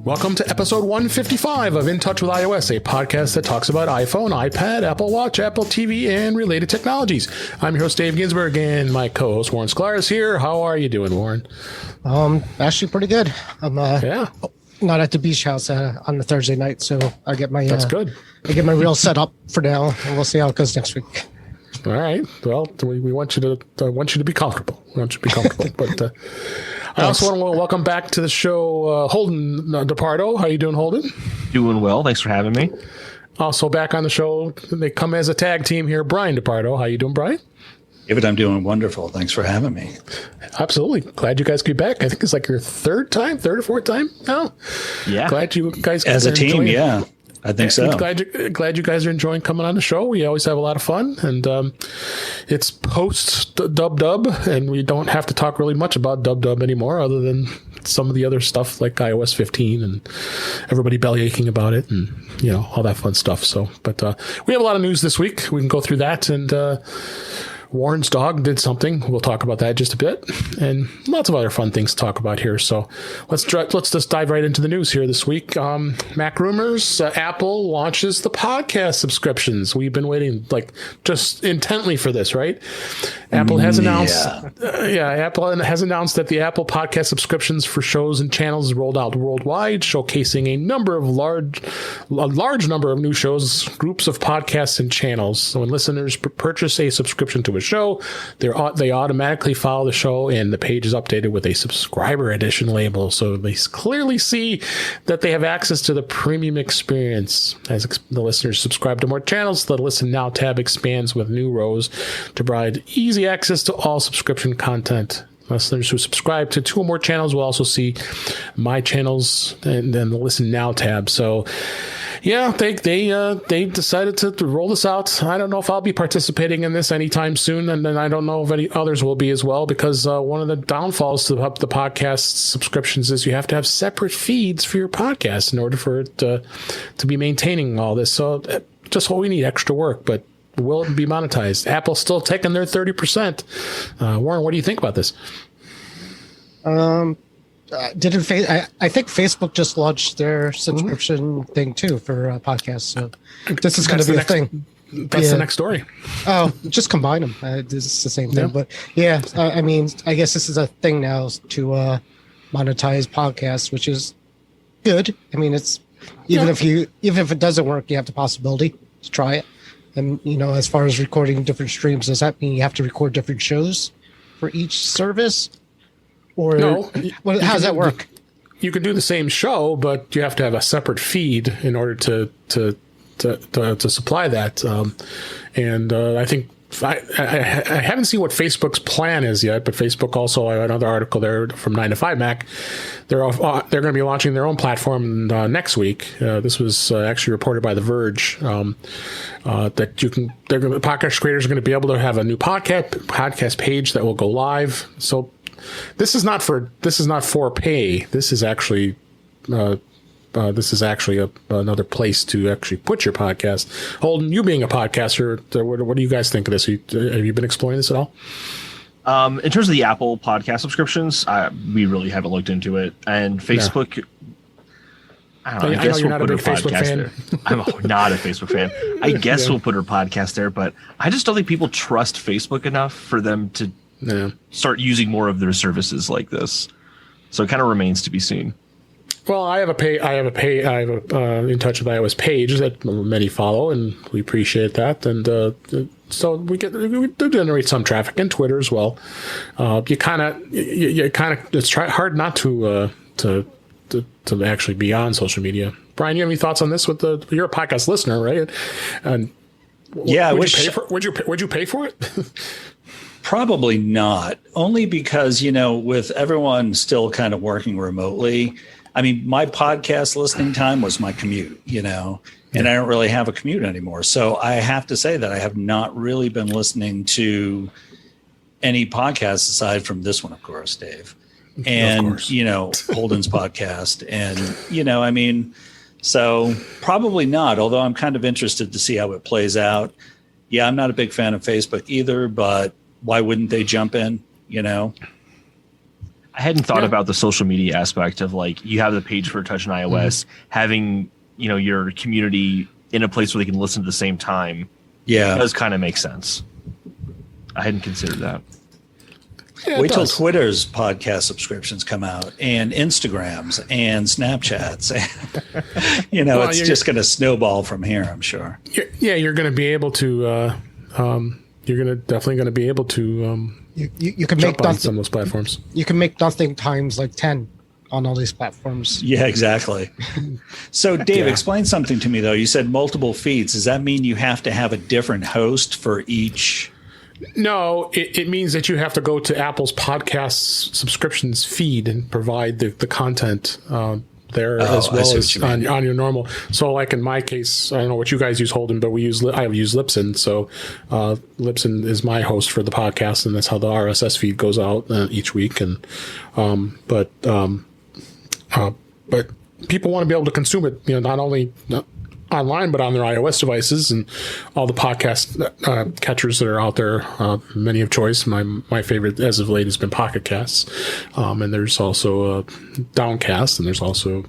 Welcome to episode 155 of In Touch with iOS, a podcast that talks about iPhone, iPad, Apple Watch, Apple TV, and related technologies. I'm your host, Dave Ginsburg, and my co-host, Warren Sklar, is here. How are you doing, Warren? Actually pretty good. I'm not at the beach house on the Thursday night, so I get my That's good. I get my reel set up for now, and we'll see how it goes next week. All right. Well, we want you to be comfortable. We want you to be comfortable. But I also want to welcome back to the show Holden DePardo. How you doing, Holden? Doing well. Thanks for having me. Also back on the show, they come as a tag team here, Brian DePardo. How you doing, Brian? David, I'm doing wonderful. Thanks for having me. Absolutely. Glad you guys could be back. I think it's like your third or fourth time now. Yeah. Glad you guys as a team. Yeah, I think so. Glad you guys are enjoying coming on the show. We always have a lot of fun, and it's post dub, and we don't have to talk really much about dub anymore, other than some of the other stuff like iOS 15 and everybody belly aching about it, and all that fun stuff. So, but we have a lot of news this week. We can go through that, and Warren's dog did something. We'll talk about that just a bit, and lots of other fun things to talk about here. So let's just dive right into the news here this week. Mac rumors: Apple launches the podcast subscriptions. We've been waiting just intently for this, right? Apple has announced, Apple has announced that the Apple podcast subscriptions for shows and channels rolled out worldwide, showcasing a large number of new shows, groups of podcasts, and channels. So when listeners purchase a subscription to a show, they automatically follow the show, and the page is updated with a subscriber edition label, so they clearly see that they have access to the premium experience. As the listeners subscribe to more channels, the Listen Now tab expands with new rows to provide easy access to all subscription content. Listeners who subscribe to 2 or more channels will also see My Channels and then the Listen Now tab. So yeah, they decided to roll this out. I don't know if I'll be participating in this anytime soon, and then I don't know if any others will be as well, because one of the downfalls to the podcast subscriptions is you have to have separate feeds for your podcast in order for it to be maintaining all this. So just what we need, extra work, but will it be monetized? Apple's still taking their 30%. Warren, what do you think about this? I think Facebook just launched their subscription thing too for podcasts. So this is going to be a thing. That's the next story. Oh, just combine them. This is the same thing. Yeah. But yeah, I mean, I guess this is a thing now to monetize podcasts, which is good. I mean, it's even if it doesn't work, you have the possibility to try it. And as far as recording different streams, does that mean you have to record different shows for each service? Or no, how does that work? You can do the same show, but you have to have a separate feed in order to supply that. I think I haven't seen what Facebook's plan is yet, but Facebook also, another article there from 9 to 5 Mac, they're going to be launching their own platform next week. This was actually reported by The Verge, that podcast creators are going to be able to have a new podcast page that will go live. So this is not for pay. This is actually another place to actually put your podcast. Holden, you being a podcaster, what do you guys think of this? Have you been exploring this at all? In terms of the Apple podcast subscriptions, we really haven't looked into it. And Facebook, no. I don't know. I guess we'll put our podcast there. I'm not a Facebook fan. I guess we'll put our podcast there, but I just don't think people trust Facebook enough for them to start using more of their services like this. So it kind of remains to be seen. Well, I have a In Touch with iOS page that many follow, and we appreciate that. And so we do generate some traffic, and Twitter as well. It's hard not to actually be on social media. Brian, you have any thoughts on this? You're a podcast listener, right? And yeah, would you pay for it? Probably not. Only because with everyone still kind of working remotely. I mean, my podcast listening time was my commute, and I don't really have a commute anymore. So I have to say that I have not really been listening to any podcasts aside from this one, of course, Dave, and, Holden's podcast. And, so probably not, although I'm kind of interested to see how it plays out. Yeah, I'm not a big fan of Facebook either, but why wouldn't they jump in, I hadn't thought about the social media aspect of like you have the page for Touch and iOS, having your community in a place where they can listen at the same time. Yeah, does kind of make sense. I hadn't considered that. Yeah, wait till Twitter's podcast subscriptions come out, and Instagrams and Snapchats. It's just going to snowball from here, I'm sure. You're going to be able to. Definitely going to be able to. You can make on some of those platforms. You can make nothing times like 10 on all these platforms. Yeah, exactly. So, Dave, explain something to me though. You said multiple feeds. Does that mean you have to have a different host for each? No, it means that you have to go to Apple's podcast subscriptions feed and provide the content there as well as on your normal. So like in my case, I don't know what you guys use, Holden, but I use Libsyn. So Libsyn is my host for the podcast, and that's how the RSS feed goes out each week. And but people want to be able to consume it, not only online, but on their iOS devices and all the podcast catchers that are out there, many of choice. My favorite as of late has been Pocket Casts, and there's also Downcast, and there's also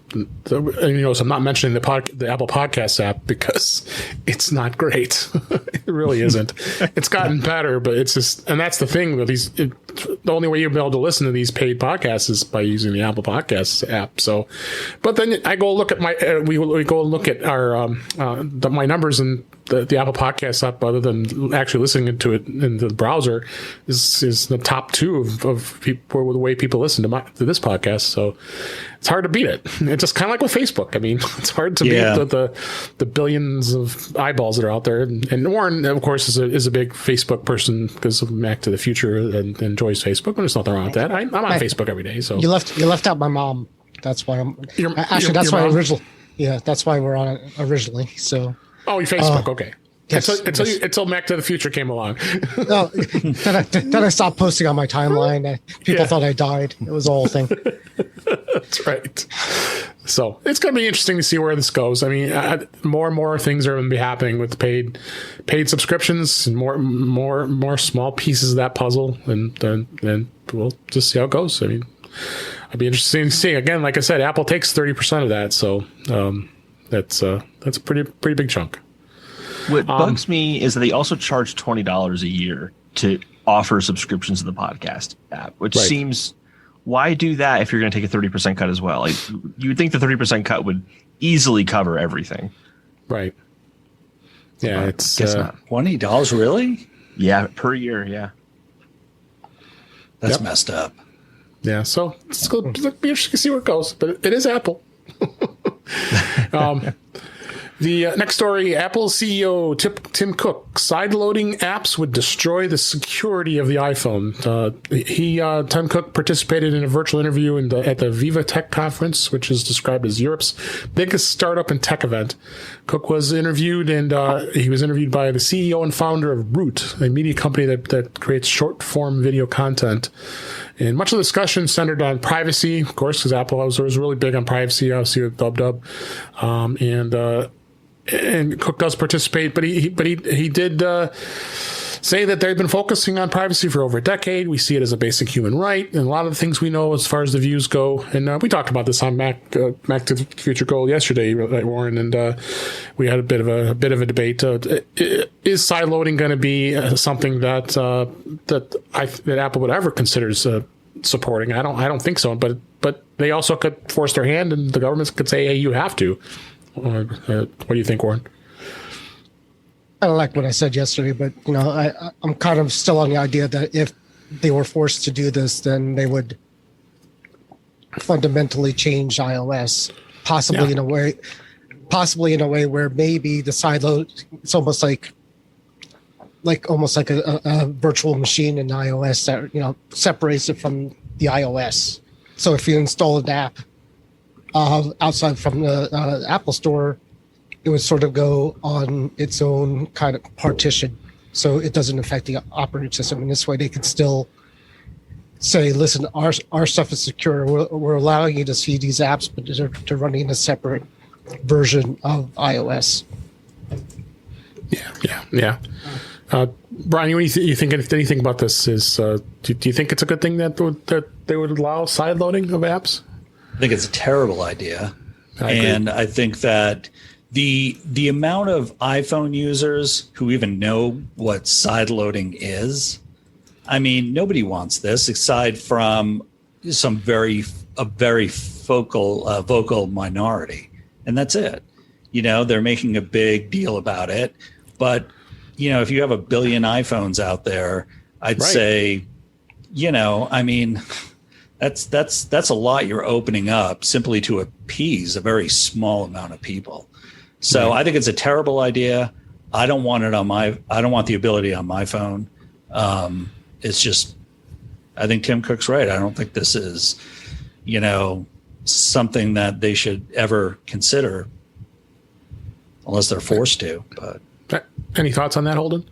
so I'm not mentioning the Apple Podcasts app because it's not great. It really isn't. It's gotten better, but it's just, and that's the thing with these. The only way you'll be able to listen to these paid podcasts is by using the Apple Podcasts app. So, but then I go look at we go look at our my numbers in the Apple Podcasts app, other than actually listening to it in the browser, is the top 2 of people, the way people listen to this podcast. So it's hard to beat it. It's just kind of like with Facebook. I mean, it's hard to beat the billions of eyeballs that are out there. And Warren, of course, is a big Facebook person because of Back to the Future and enjoys Facebook. But there's nothing wrong with that. I'm on Facebook every day. So you left out my mom. That's why I'm that's why originally. Yeah, that's why we're on it originally. So. Oh, your Facebook. Okay. Yes, until Back to the Future came along. No, then I stopped posting on my timeline. People thought I died. It was a whole thing. That's right. So it's going to be interesting to see where this goes. I mean, more and more things are going to be happening with paid subscriptions, and more small pieces of that puzzle, and then we'll just see how it goes. I mean, I'd be interested to see. Again, like I said, Apple takes 30% of that, so that's a pretty big chunk. What bugs me is that they also charge $20 a year to offer subscriptions to the podcast app, which seems, why do that if you're going to take a 30% cut as well? Like, you would think the 30% cut would easily cover everything. Right. Yeah, it's $20, really? Yeah, per year, yeah. That's messed up. Yeah, so it's going to be interesting to see where it goes, but it is Apple. The next story, Apple CEO Tim Cook, sideloading apps would destroy the security of the iPhone. Tim Cook participated in a virtual interview at the Viva Tech Conference, which is described as Europe's biggest startup and tech event. Cook was interviewed, and he was interviewed by the CEO and founder of Root, a media company that creates short-form video content. And much of the discussion centered on privacy, of course, because Apple was really big on privacy, obviously with DubDub, and Cook does participate, but he did say that they've been focusing on privacy for over a decade. We see it as a basic human right, and a lot of the things we know as far as the views go. And we talked about this on Mac to the Future Goal yesterday, right, Warren, and we had a bit of a debate. Is sideloading going to be something that Apple would ever consider supporting? I don't think so. But they also could force their hand, and the governments could say, "Hey, you have to." What do you think, Warren? I don't like what I said yesterday, but I'm kind of still on the idea that if they were forced to do this, then they would fundamentally change iOS, possibly in a way where maybe the sideload, it's almost like a virtual machine in iOS that separates it from the iOS. So if you install an app outside from the Apple Store, it would sort of go on its own kind of partition, so it doesn't affect the operating system. And this way, they could still say, "Listen, our stuff is secure. We're allowing you to see these apps, but they're running a separate version of iOS." Yeah. Brian, what do you think anything about this? Do you think it's a good thing that they would allow side loading of apps? I think it's a terrible idea. And I think that the amount of iPhone users who even know what side loading is, I mean, nobody wants this aside from a very vocal minority. And that's it. They're making a big deal about it. But, if you have 1 billion iPhones out there, I'd say, I mean, that's a lot you're opening up simply to appease a very small amount of people. So I think it's a terrible idea. I don't want the ability on my phone. It's just, I think Tim Cook's right. I don't think this is, something that they should ever consider unless they're forced to. But any thoughts on that, Holden?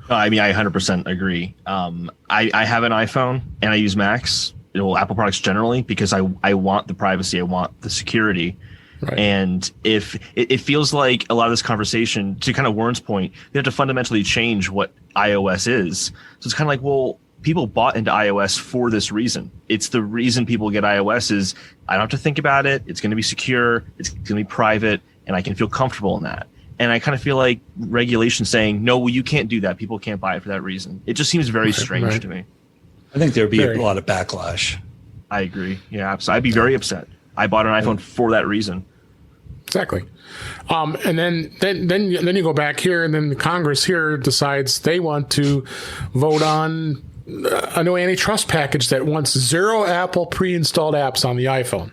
I mean, I 100% agree. I have an iPhone and I use Macs, Apple products generally, because I want the privacy, I want the security. Right. And if it feels like a lot of this conversation, to kind of Warren's point, they have to fundamentally change what iOS is. So it's kind of like, well, people bought into iOS for this reason. It's the reason people get iOS is I don't have to think about it. It's going to be secure. It's going to be private, and I can feel comfortable in that. And I kind of feel like regulation saying, no, well, you can't do that. People can't buy it for that reason. It just seems very strange to me. I think there'd be a lot of backlash. I agree. Yeah, so I'd be very upset. I bought an iPhone for that reason. Exactly. And then you go back here, and then the Congress here decides they want to vote on a new antitrust package that wants 0 Apple pre-installed apps on the iPhone.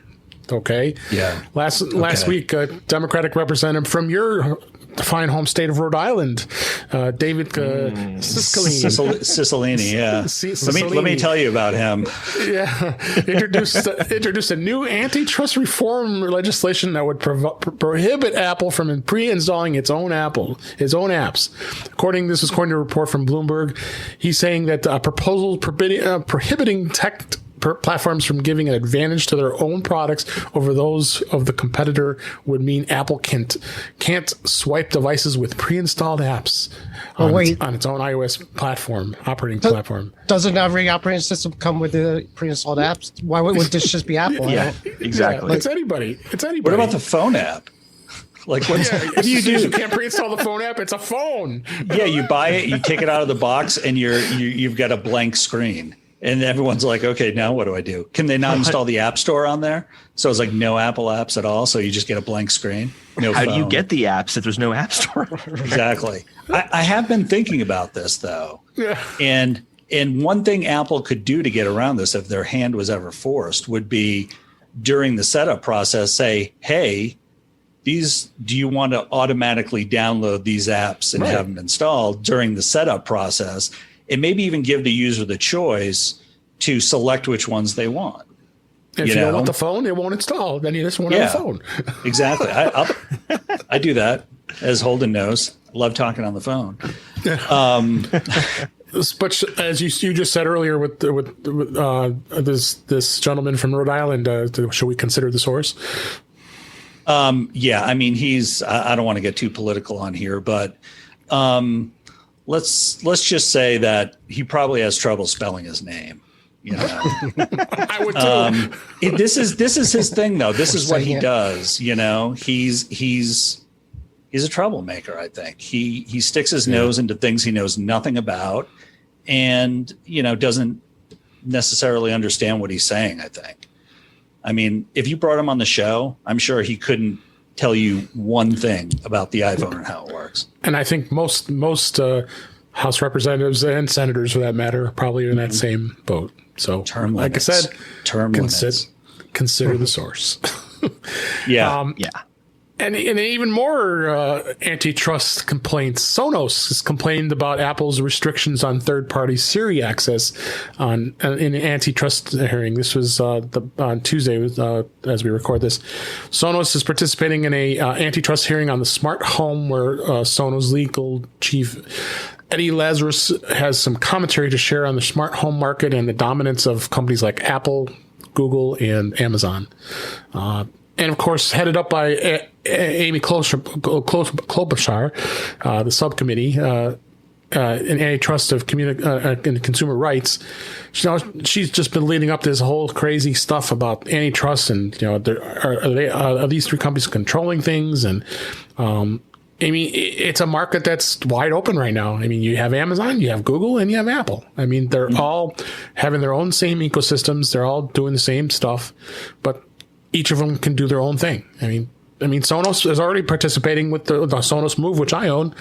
Okay. Yeah. Last week, a Democratic representative from your fine home state of Rhode Island, David Cicilline. Yeah. Let me tell you about him. Yeah. Introduced a new antitrust reform legislation that would prohibit Apple from pre-installing its own apps. This is according to a report from Bloomberg. He's saying that proposals prohibiting tech platforms from giving an advantage to their own products over those of the competitor would mean Apple can't swipe devices with pre-installed apps on its own iOS operating platform. Doesn't every operating system come with the pre-installed apps? Why would this just be Apple? Yeah, exactly. Yeah, it's anybody. What about the phone app? Like, what do you do? You can't pre-install the phone app. It's a phone. Yeah, you buy it, you take it out of the box, and you've got a blank screen. And everyone's like, okay, now what do I do? Can they not install the App Store on there? So it's like no Apple apps at all. So you just get a blank screen. No phone. How do you get the apps if there's no App Store? Exactly. I have been thinking about this, though. Yeah. And one thing Apple could do to get around this, if their hand was ever forced, would be during the setup process, say, hey, do you want to automatically download these apps and have them installed during the setup process? And maybe even give the user the choice to select which ones they want. If you don't want the phone, it won't install. Then you just want the phone. Exactly. I do that, as Holden knows. I love talking on the phone. But as you just said earlier with this gentleman from Rhode Island, should we consider the source? Yeah, I mean, I don't want to get too political on here, but let's just say that he probably has trouble spelling his name. I would too. This is his thing, though. This is what he does. He's a troublemaker. I think he sticks his nose into things he knows nothing about, and doesn't necessarily understand what he's saying. I think. I mean, if you brought him on the show, I'm sure he couldn't tell you one thing about the iPhone and how it works. And I think most House representatives and senators, for that matter, are probably in that same boat. So, like I said, consider the source. Yeah. And even more antitrust complaints. Sonos has complained about Apple's restrictions on third-party Siri access in an antitrust hearing. This was on Tuesday as we record this. Sonos is participating in a antitrust hearing on the smart home where Sonos legal chief Eddie Lazarus has some commentary to share on the smart home market and the dominance of companies like Apple, Google, and Amazon. And of course, headed up by Amy Klobuchar, the subcommittee. in antitrust of in consumer rights. She's just been leading up to this whole crazy stuff about antitrust, and are these three companies controlling things? And I mean, it's a market that's wide open right now. I mean, you have Amazon, you have Google, and you have Apple. I mean, they're all having their own same ecosystems. They're all doing the same stuff, but each of them can do their own thing. I mean, Sonos is already participating with the Sonos Move, which I own,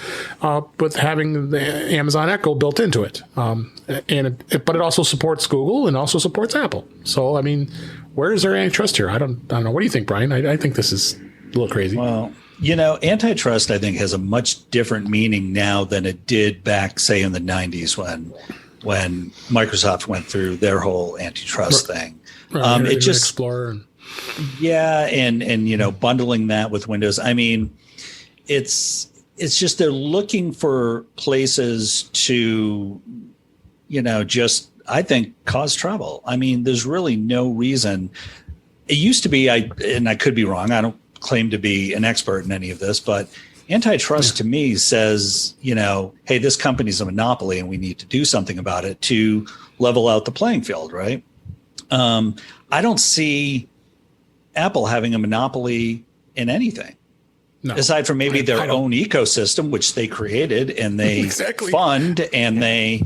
with having the Amazon Echo built into it. But it also supports Google and also supports Apple. So, I mean, where is their antitrust here? I don't know. What do you think, Brian? I think this is a little crazy. Well, antitrust, I think, has a much different meaning now than it did back, say, in the 90s when Microsoft went through their whole antitrust thing. Right, it just Explorer. Yeah, and bundling that with Windows. I mean, it's just they're looking for places to, just, I think, cause trouble. I mean, there's really no reason. It used to be, and I could be wrong, I don't claim to be an expert in any of this, but antitrust to me says, hey, this company's a monopoly and we need to do something about it to level out the playing field, right? I don't see Apple having a monopoly in anything, aside from maybe their own ecosystem, which they created and they fund and they,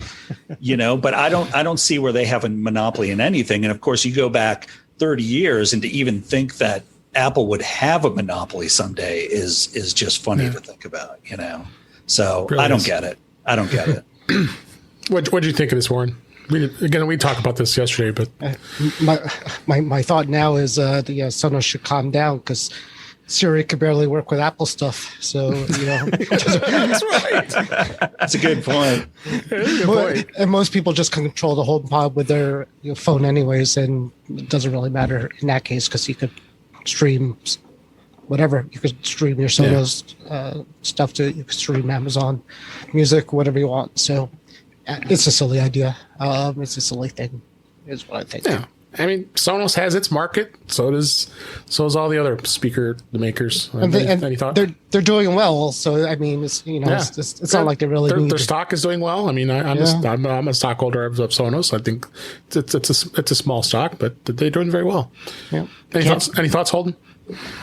but I don't see where they have a monopoly in anything. And of course, you go back 30 years and to even think that Apple would have a monopoly someday is just funny to think about, So really I don't get it. What do you think of this, Warren? We talked about this yesterday, but my thought now is the Sonos should calm down because Siri could barely work with Apple stuff. So that's right. That's a good point. And most people just control the whole pod with their phone, anyways, and it doesn't really matter in that case because you could stream whatever. You could stream your Sonos stuff to. You could stream Amazon Music, whatever you want. So. It's a silly idea. It's a silly thing, is what I think. Yeah, I mean, Sonos has its market. So does all the other speaker makers. Any thought? They're doing well. So I mean, it's it's not like they really their stock is doing well. I mean, I'm a stockholder of Sonos. I think it's a small stock, but they're doing very well. Yeah. Any thoughts, Holden?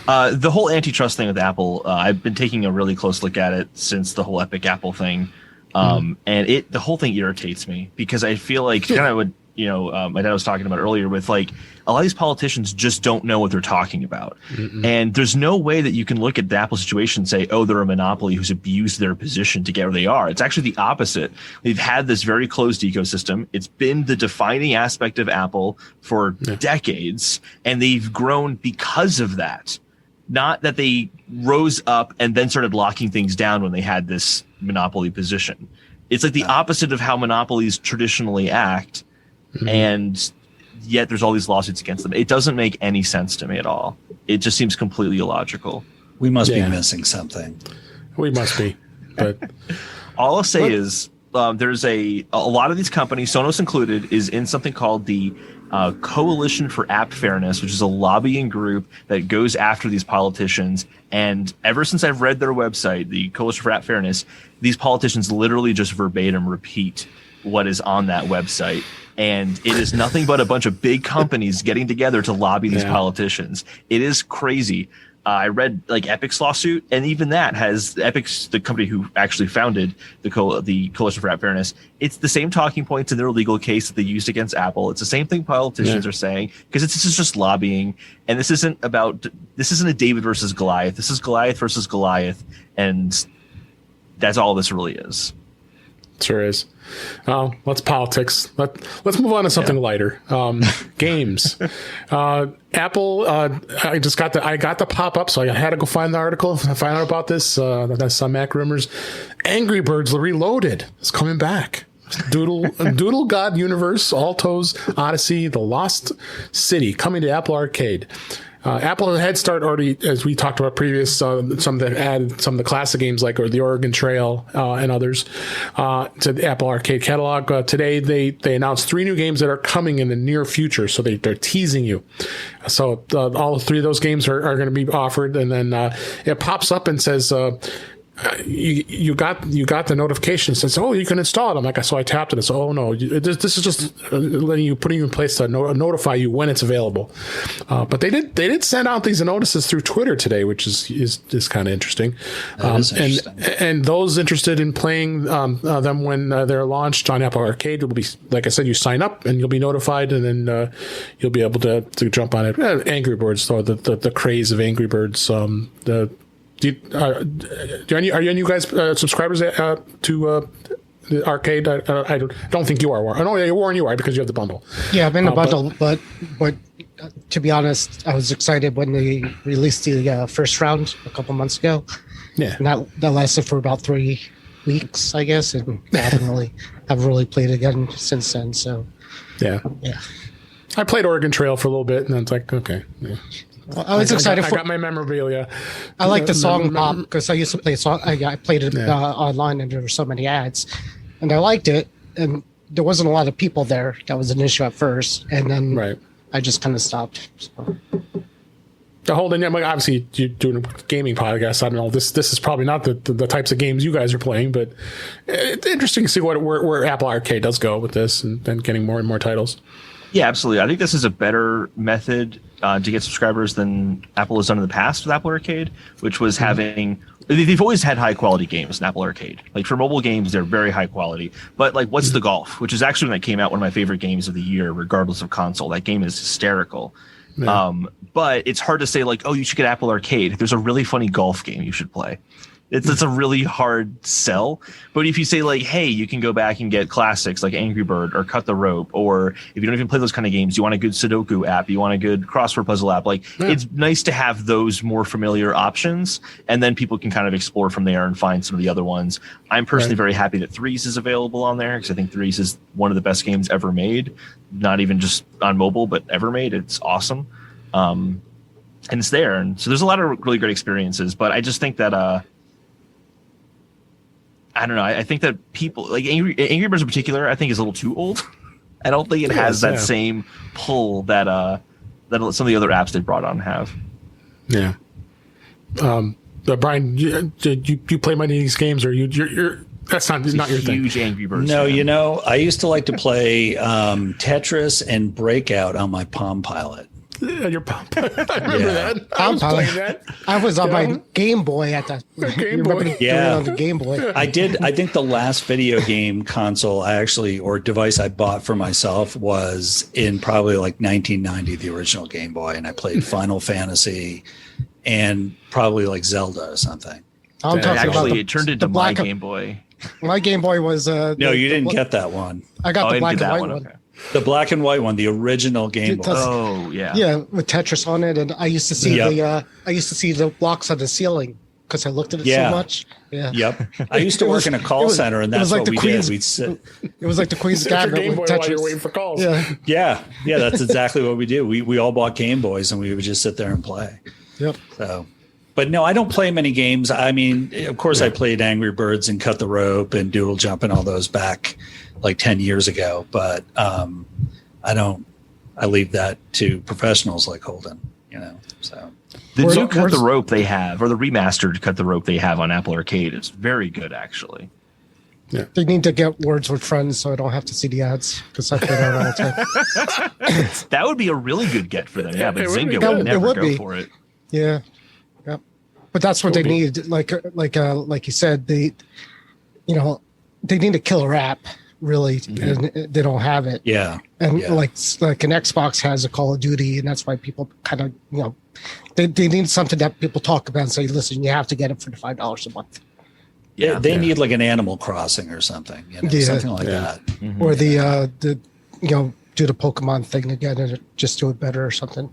The whole antitrust thing with Apple, I've been taking a really close look at it since the whole Epic Apple thing. And the whole thing irritates me because I feel like kind of what, my dad was talking about earlier with like a lot of these politicians just don't know what they're talking about. Mm-mm. And there's no way that you can look at the Apple situation and say, oh, they're a monopoly who's abused their position to get where they are. It's actually the opposite. They've had this very closed ecosystem. It's been the defining aspect of Apple for decades, and they've grown because of that. Not that they rose up and then started locking things down when they had this monopoly position. It's like the opposite of how monopolies traditionally act. Mm-hmm. And yet there's all these lawsuits against them. It doesn't make any sense to me at all. It just seems completely illogical. We must be missing something. We must be. But all I'll say is there's a lot of these companies, Sonos included, is in something called the Coalition for App Fairness, which is a lobbying group that goes after these politicians. And ever since I've read their website, the Coalition for App Fairness, these politicians literally just verbatim repeat what is on that website. And it is nothing but a bunch of big companies getting together to lobby these politicians. It is crazy. I read like Epic's lawsuit, and even that has Epic's, the company who actually founded the Coalition for App Fairness. It's the same talking points in their legal case that they used against Apple. It's the same thing politicians are saying, because this is just lobbying. And this isn't a David versus Goliath. This is Goliath versus Goliath. And that's all this really is. Sure is. Let's politics. Let's move on to something lighter. Games. Apple. I got the pop up, so I had to go find the article. Find out about this. That's some Mac rumors. Angry Birds Reloaded is coming back. Doodle God Universe, Alto's Odyssey, The Lost City coming to Apple Arcade. Apple had a head start already, as we talked about previous, some that added some of the classic games like the Oregon Trail and others to the Apple Arcade catalog. Today, they announced 3 new games that are coming in the near future, so they're teasing you. So all 3 of those games are going to be offered, and then it pops up and says, you got the notification that says, oh, you can install it. I'm like, so I tapped it and said, oh no, this is just putting you in place to notify you when it's available. But they did send out these notices through Twitter today, which is kind of interesting. And those interested in playing them when they're launched on Apple Arcade will be, like I said, you sign up and you'll be notified, and then you'll be able to jump on it. Angry Birds, though, the craze of Angry Birds, are any of you guys subscribers to the arcade? I don't think you are, Warren. No, Warren, you are, because you have the bundle. Yeah, I'm in the bundle, but to be honest, I was excited when they released the first round a couple months ago. Yeah, and that lasted for about 3 weeks, I guess, and I haven't really played it again since then. So yeah. I played Oregon Trail for a little bit, and then it's like, okay. Yeah. Well, I was excited. I got my memorabilia. I like the song pop because I used to play song. I played it online, and there were so many ads, and I liked it. And there wasn't a lot of people there. That was an issue at first, and then I just kind of stopped. So. The Holden, obviously you're doing a gaming podcast. I don't know. This is probably not the types of games you guys are playing, but it's interesting to see where Apple Arcade does go with this, and getting more and more titles. Yeah, absolutely. I think this is a better method to get subscribers than Apple has done in the past with Apple Arcade, which was having... They've always had high-quality games in Apple Arcade. Like, for mobile games, they're very high quality. But, like, What's the Golf? Which is actually, when that came out, one of my favorite games of the year, regardless of console. That game is hysterical. Yeah. But it's hard to say, like, oh, you should get Apple Arcade. There's a really funny golf game you should play. It's a really hard sell. But if you say, like, hey, you can go back and get classics like Angry Bird or Cut the Rope, or if you don't even play those kind of games, you want a good Sudoku app, you want a good crossword puzzle app, it's nice to have those more familiar options, and then people can kind of explore from there and find some of the other ones. I'm personally very happy that Threes is available on there, because I think Threes is one of the best games ever made, not even just on mobile, but ever made. It's awesome. And it's there. And so there's a lot of really great experiences, but I just think that... I don't know. I think that people like Angry Birds in particular, I think is a little too old. I don't think it has that same pull that some of the other apps they brought on have. Yeah. Brian, did you play many of these games, or you're that's not your thing? Huge Angry Birds. No, fan. I used to like to play Tetris and Breakout on my Palm Pilot. Your Palm Pilot. I remember that. I was playing that. I was on my Game Boy at the Game Boy. On the Game Boy. I did. I think the last video game console or device I bought for myself was in probably like 1990, the original Game Boy, and I played Final Fantasy and probably like Zelda or something. I'm talking about it turned into my Game Boy. My Game Boy was no, you didn't get that one. I got the black and white one. Okay. The black and white one, the original Game Boy. Oh yeah, yeah, with Tetris on it, and I used to see the blocks on the ceiling because I looked at it so much. Yeah. Yep. I used to work in a call center, and that's what we did. We'd sit. It was like the Queen's Gambit Game with Boy Tetris. while you're waiting for calls. Yeah. That's exactly what we did. We all bought Game Boys, and we would just sit there and play. Yep. So. But no, I don't play many games. I mean, of course, I played Angry Birds and Cut the Rope and Doodle Jump and all those back like 10 years ago. But I leave that to professionals like Holden, so. The new Cut the Rope they have, or the remastered Cut the Rope they have on Apple Arcade is very good, actually. Yeah. They need to get Words with Friends so I don't have to see the ads, because I play that all the time. That would be a really good get for them. Yeah, but Zynga would never go for it. Yeah. Yep. But that's what they need. Like you said, they need a killer app. Really, and they don't have it. Yeah, and like an Xbox has a Call of Duty, and that's why people kind of they need something that people talk about and say, listen, you have to get it for the $5 a month. Yeah, they need like an Animal Crossing or something, something like that, or the do the Pokemon thing again and just do it better or something.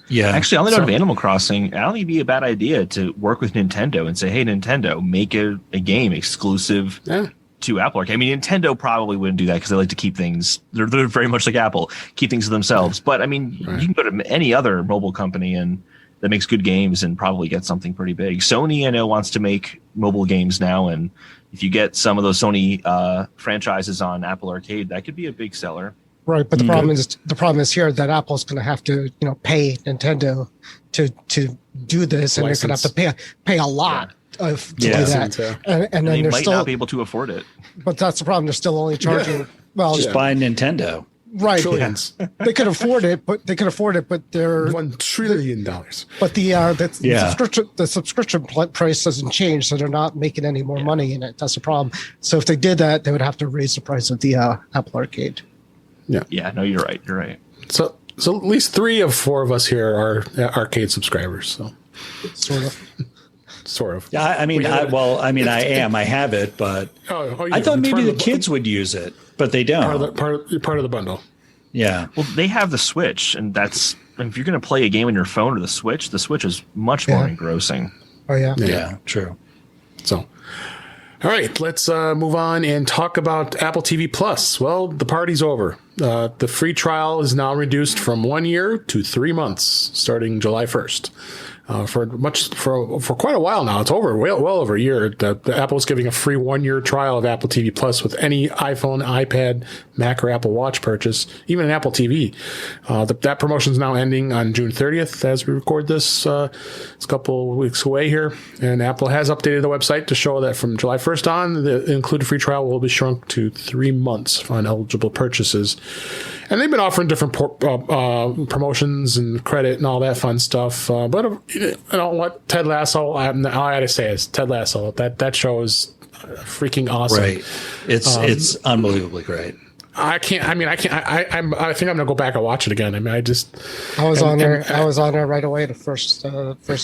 Yeah, actually, on the note of Animal Crossing, I don't think it'd be a bad idea to work with Nintendo and say, hey, Nintendo, make a game exclusive. Yeah. To Apple Arcade. I mean, Nintendo probably wouldn't do that because they like to keep things. They're very much like Apple, keep things to themselves. But I mean, you can go to any other mobile company and that makes good games and probably get something pretty big. Sony, I know, wants to make mobile games now, and if you get some of those Sony franchises on Apple Arcade, that could be a big seller. Right, but the problem is here that Apple's going to have to pay Nintendo to do this, and they're going to have to pay a lot. to do that. And then they they're might still not be able to afford it. But that's the problem. They're still only charging. Well, just buy a Nintendo. Right. Trillions. They could afford it, but they're $1 trillion. But the subscription price doesn't change, so they're not making any more money in it. That's the problem. So if they did that, they would have to raise the price of the Apple Arcade. Yeah. Yeah. No, you're right. You're right. So at least 3 of 4 of us here are Arcade subscribers. So sort of. Yeah. I mean, I am. I have it, but I thought maybe the kids would use it, but they don't. Part of the bundle. Yeah. Well, they have the Switch, and if you're going to play a game on your phone or the Switch is much more engrossing. Oh, yeah. Yeah, true. So, all right, let's move on and talk about Apple TV Plus. Well, the party's over. The free trial is now reduced from 1 year to 3 months, starting July 1st. For quite a while now. It's well over a year. The Apple's giving a free 1 year trial of Apple TV Plus with any iPhone, iPad, Mac, or Apple Watch purchase, even an Apple TV. That promotion is now ending on June 30th as we record this. It's a couple of weeks away here. And Apple has updated the website to show that from July 1st on, the included free trial will be shrunk to 3 months on eligible purchases. And they've been offering different promotions and credit and all that fun stuff. But you know what, Ted Lasso, all I gotta say is Ted Lasso. That show is freaking awesome. Right. It's unbelievably great. I think I'm gonna go back and watch it again. I mean, I was on there right away the first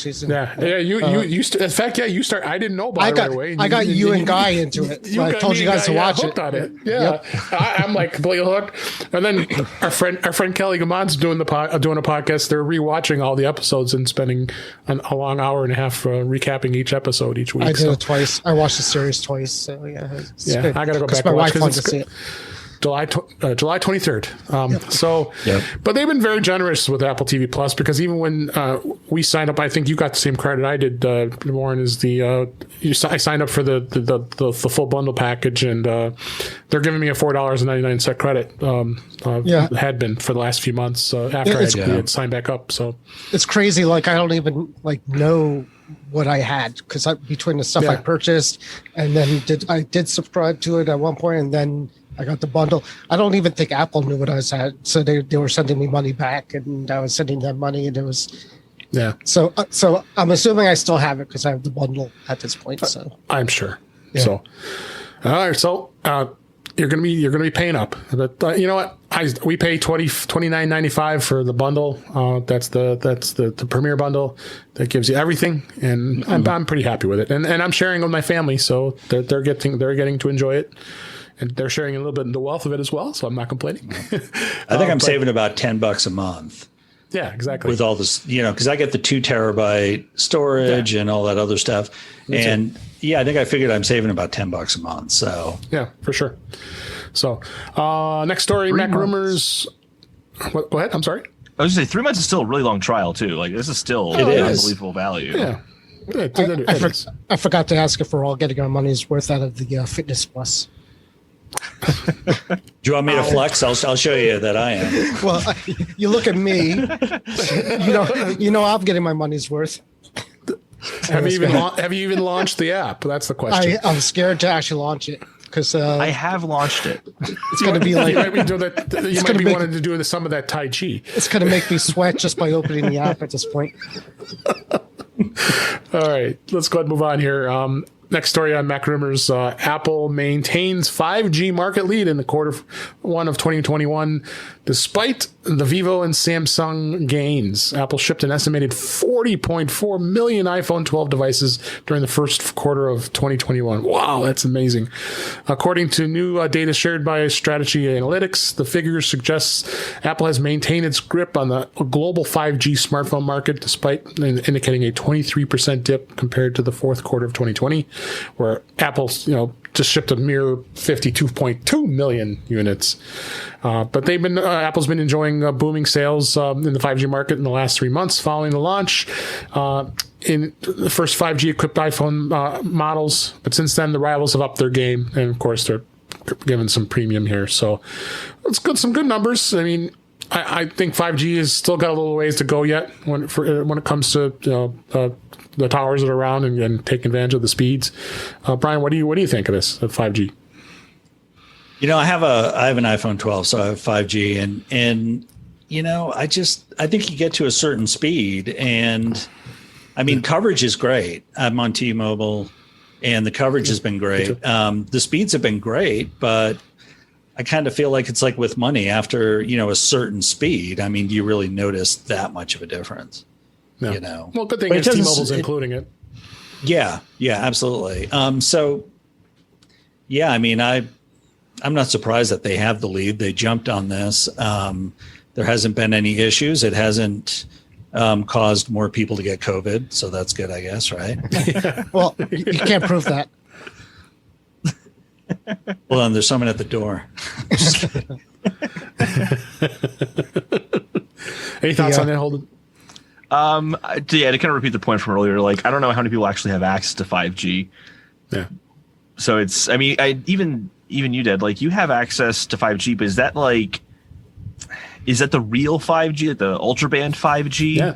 season. Yeah. You in fact, you start. I didn't know about it right away. I got you and Guy into it. I told you guys to watch it. On it. Yeah, yep. I'm like completely hooked. And then our friend Kelly Gamon's doing a podcast. They're rewatching all the episodes and spending a long hour and a half recapping each episode each week. I did it twice. I watched the series twice. So yeah, I got to go back and watch because to see it. July 23rd. But they've been very generous with Apple TV Plus because even when we signed up, I think you got the same credit I did, Warren, I signed up for the full bundle package, and they're giving me a $4.99 credit. Had been for the last few months after I had signed back up. So it's crazy. Like, I don't even know what I had because between the stuff I purchased and then I did subscribe to it at one point, and then I got the bundle. I don't even think Apple knew what I had, so they were sending me money back, and I was sending them money, and it was So I'm assuming I still have it because I have the bundle at this point. So I'm sure. Yeah. So all right, so you're gonna be paying up, but you know what? We pay $29.95 for the bundle. That's the premier bundle that gives you everything, and I'm pretty happy with it. And I'm sharing with my family, so they're getting to enjoy it. And they're sharing a little bit in the wealth of it as well, so I'm not complaining. I think I'm saving about $10 a month. Yeah, exactly. With all this, because I get the 2 terabyte storage and all that other stuff. And I think I figured I'm saving about $10 a month. So yeah, for sure. So next story, Mac rumors. Go ahead. I'm sorry. I was going to say 3 months is still a really long trial too. Like, this is still unbelievable value. Yeah. I forgot to ask if we're all getting our money's worth out of the Fitness Plus. Do you want me to flex? I'll show you that I am. Well, you look at me. I'm getting my money's worth. Have you even launched the app? That's the question. I'm scared to actually launch it because I have launched it. It's going to be like you might be wanting to do some of that Tai Chi. It's going to make me sweat just by opening the app at this point. All right, let's go ahead and move on here. Next story on Mac rumors, Apple maintains 5G market lead in the quarter 1 of 2021. Despite the Vivo and Samsung gains, Apple shipped an estimated 40.4 million iPhone 12 devices during the first quarter of 2021. Wow, that's amazing. According to new data shared by Strategy Analytics, the figure suggests Apple has maintained its grip on the global 5G smartphone market, despite indicating a 23% dip compared to the fourth quarter of 2020, where Apple, just shipped a mere 52.2 million units. But Apple's been enjoying booming sales in the 5G market in the last 3 months following the launch in the first 5G equipped iPhone models. But since then, the rivals have upped their game, and of course, they're giving some premium here. So it's good, some good numbers. I mean, I think 5G has still got a little ways to go yet when it comes to the towers that are around and taking advantage of the speeds. Brian, what do you think of this of 5G? I have an iPhone 12, so I have 5G, and I think you get to a certain speed, and I mean coverage is great. I'm on T-Mobile, and the coverage has been great. The speeds have been great, but I kind of feel like it's like with money after, a certain speed. I mean, do you really notice that much of a difference? No. Well, good thing is T-Mobile's including it. Yeah, absolutely. So, I mean, I'm not surprised that they have the lead. They jumped on this. There hasn't been any issues. It hasn't caused more people to get COVID. So that's good, I guess, right? Well, you can't prove that. Well, then there's someone at the door. Any thoughts on that, Holden? To kind of repeat the point from earlier, like, I don't know how many people actually have access to 5G. Yeah. So it's, I mean, even you did, like, you have access to 5G, but is that the real 5G, like the ultra band 5G? Yeah.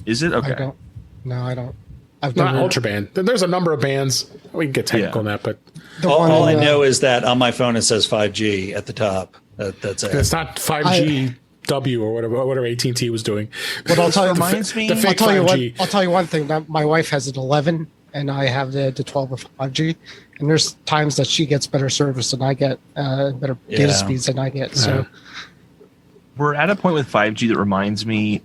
Is it? Okay. I don't. I've Not ultra band. There's a number of bands. We can get technical on that, but all I know is that on my phone it says 5G at the top. That's it. It's not 5G W or whatever AT&T was doing. But I'll tell you, I'll tell you one thing. That my wife has an 11, and I have the 12 of 5G. And there's times that she gets better service than I get, better data speeds than I get. So we're at a point with 5G that reminds me.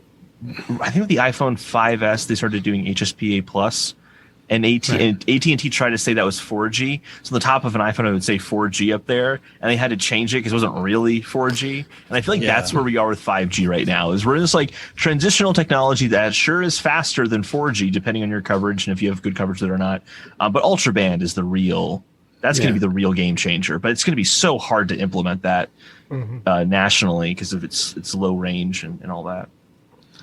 I think with the iPhone 5S, they started doing HSPA plus, and AT&T tried to say that was 4G. So on the top of an iPhone, it would say 4G up there, and they had to change it because it wasn't really 4G. And I feel like that's where we are with 5G right now. Is we're in this like transitional technology that sure is faster than 4G, depending on your coverage and if you have good coverage there or not. But ultra band is the real. That's going to be the real game changer. But it's going to be so hard to implement that nationally because of its low range and all that.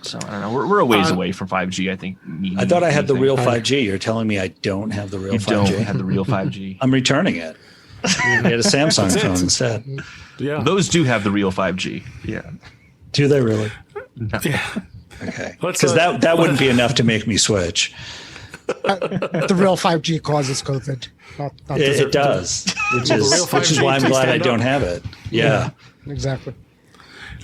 So I don't know. We're a ways away from 5G. I think. I thought I had the real 5G. You're telling me I don't have the real 5G. You don't have the real 5G. I'm returning it. You get a Samsung phone instead. Yeah, those do have the real 5G. Yeah. Do they really? No. Yeah. Okay. Because that wouldn't be enough to make me switch. The real 5G causes COVID. It does, which is why I'm glad I don't have it. Yeah. Exactly.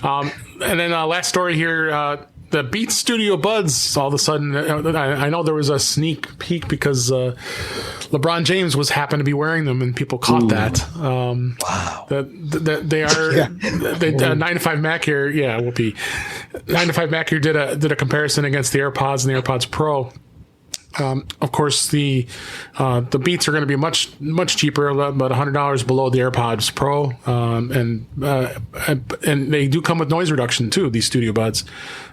And then last story here. The Beats Studio Buds, all of a sudden, I know there was a sneak peek because LeBron James happened to be wearing them, and people caught that. Wow. They are 9 to 5 Mac here. Yeah, whoopee. 9 to 5 Mac here did a comparison against the AirPods and the AirPods Pro. Of course, the Beats are going to be much cheaper, about $100 below the AirPods Pro, and they do come with noise reduction too. These Studio Buds,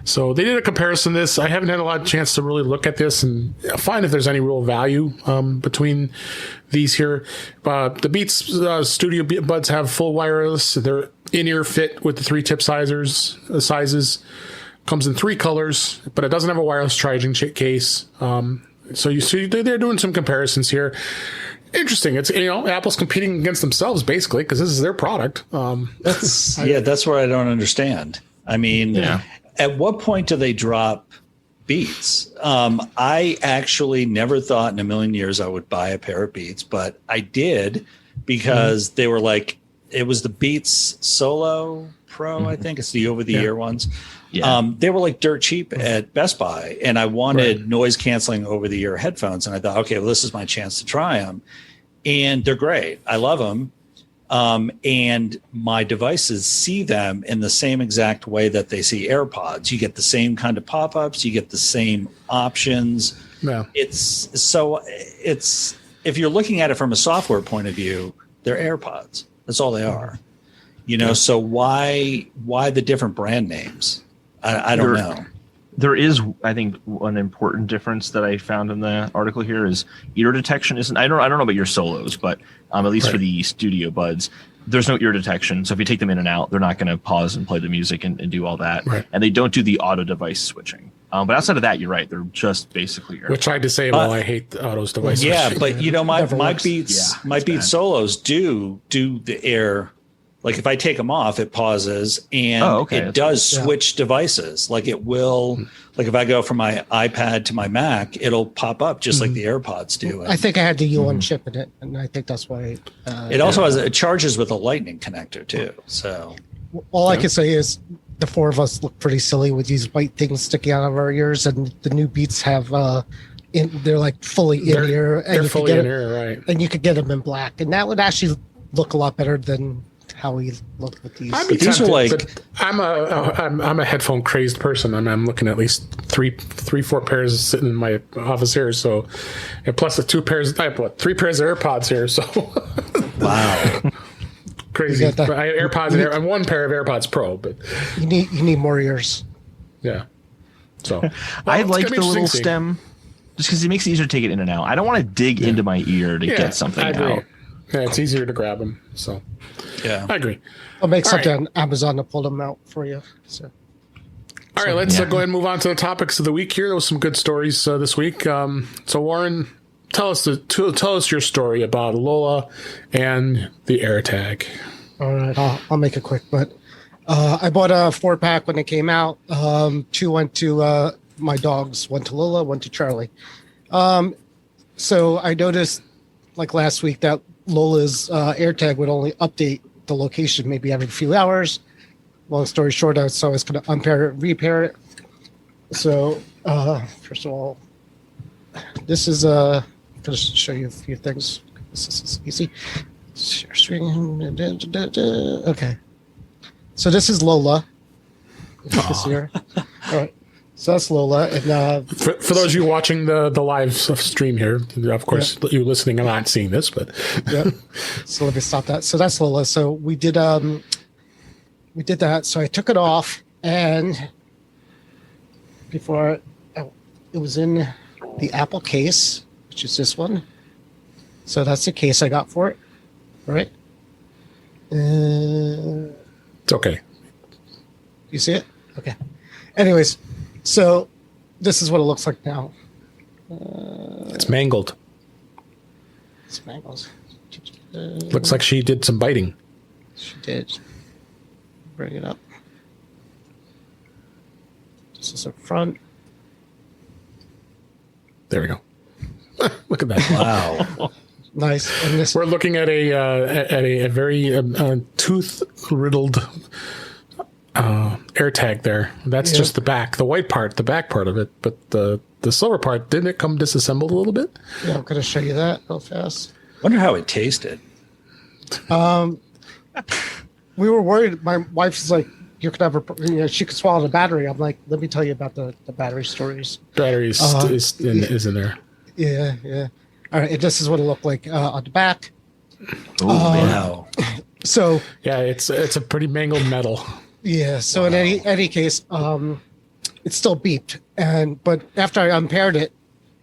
so they did a comparison. I haven't had a lot of chance to really look at this and find if there's any real value between these here. The Beats Studio Buds have full wireless. They're in-ear fit with the 3 tip sizes. Comes in 3 colors, but it doesn't have a wireless charging case. So you see they're doing some comparisons here. Interesting. It's Apple's competing against themselves basically because this is their product. That's where I don't understand. I mean, at what point do they drop Beats? I actually never thought in a million years I would buy a pair of Beats, but I did because they were like, it was the Beats Solo Pro, I think it's the over-the-ear ones. Yeah. They were like dirt cheap at Best Buy, and I wanted noise canceling over-the-ear headphones, and I thought, okay, well, this is my chance to try them, and they're great. I love them, and my devices see them in the same exact way that they see AirPods. You get the same kind of pop-ups, you get the same options. Yeah. It's if you're looking at it from a software point of view, they're AirPods. That's all they are. So why the different brand names? I don't know. There is, I think, one important difference that I found in the article here is ear detection isn't. I don't know about your Solos, but at least for the Studio Buds, there's no ear detection. So if you take them in and out, they're not going to pause and play the music and do all that. Right. And they don't do the auto device switching. But outside of that, you're right. They're just basically AirPods. Which I disable. I hate the autos device switching. Yeah, but my Beats Solos do the air like if I take them off, it pauses and it does switch devices. Like it will, like if I go from my iPad to my Mac, it'll pop up just like the AirPods do. I think I had the U1 chip in it, and I think that's why. It also it charges with a lightning connector too. So all I can say is the four of us look pretty silly with these white things sticking out of our ears, and the new Beats have they're like fully in ear. They're fully in ear, right? And you could get them in black, and that would actually look a lot better than how we look with these. These are like I'm a headphone crazed person. I'm looking at least three, 4 pairs sitting in my office here. So, and plus the 3 pairs of AirPods here. So, wow. Crazy. AirPods and one pair of AirPods Pro, but you need more ears. Yeah. So I like the little stem just because it makes it easier to take it in and out. I don't want to dig into my ear to get something out. Yeah, it's easier to grab them. So yeah, I agree. I'll make something on Amazon to pull them out for you. So. All right, let's go ahead and move on to the topics of the week here. There was some good stories this week. So Warren, tell us your story about Lola and the AirTag. All right, I'll make it quick. But I bought a 4-pack when it came out. 2 went to my dogs. 1 to Lola, 1 to Charlie. So I noticed, like last week, that Lola's AirTag would only update the location maybe every few hours. Long story short, so I was going to unpair it, repair it. So first of all, this is I'm going to show you a few things. This is easy. Share screen. Okay. So this is Lola. If you can see her. All right. So that's Lola. And for those of you watching the live stream here, of course, you listening, I'm not seeing this, but So let me stop that. So that's Lola. So we did that. So I took it off, and before it was in the Apple case, which is this one. So that's the case I got for it. All right. It's okay. You see it? Okay. Anyways, so this is what it looks like now. It's mangled. It's mangled. Looks like she did some biting. She did. Bring it up. This is up front. There we go. Look at that! Wow. Nice. And this, we're looking at a very tooth riddled AirTag there. That's just the back, the white part, the back part of it. But the silver part, didn't it come disassembled a little bit? Yeah, I'm going to show you that real fast. Wonder how it tasted. We were worried. My wife's like, you could have her, she could swallow the battery. I'm like, let me tell you about the battery stories. Battery is in there. Yeah, yeah. All right, this is what it looked like on the back. Oh, wow. So yeah, it's a pretty mangled metal. Yeah. So in any case, it still beeped, but after I unpaired it,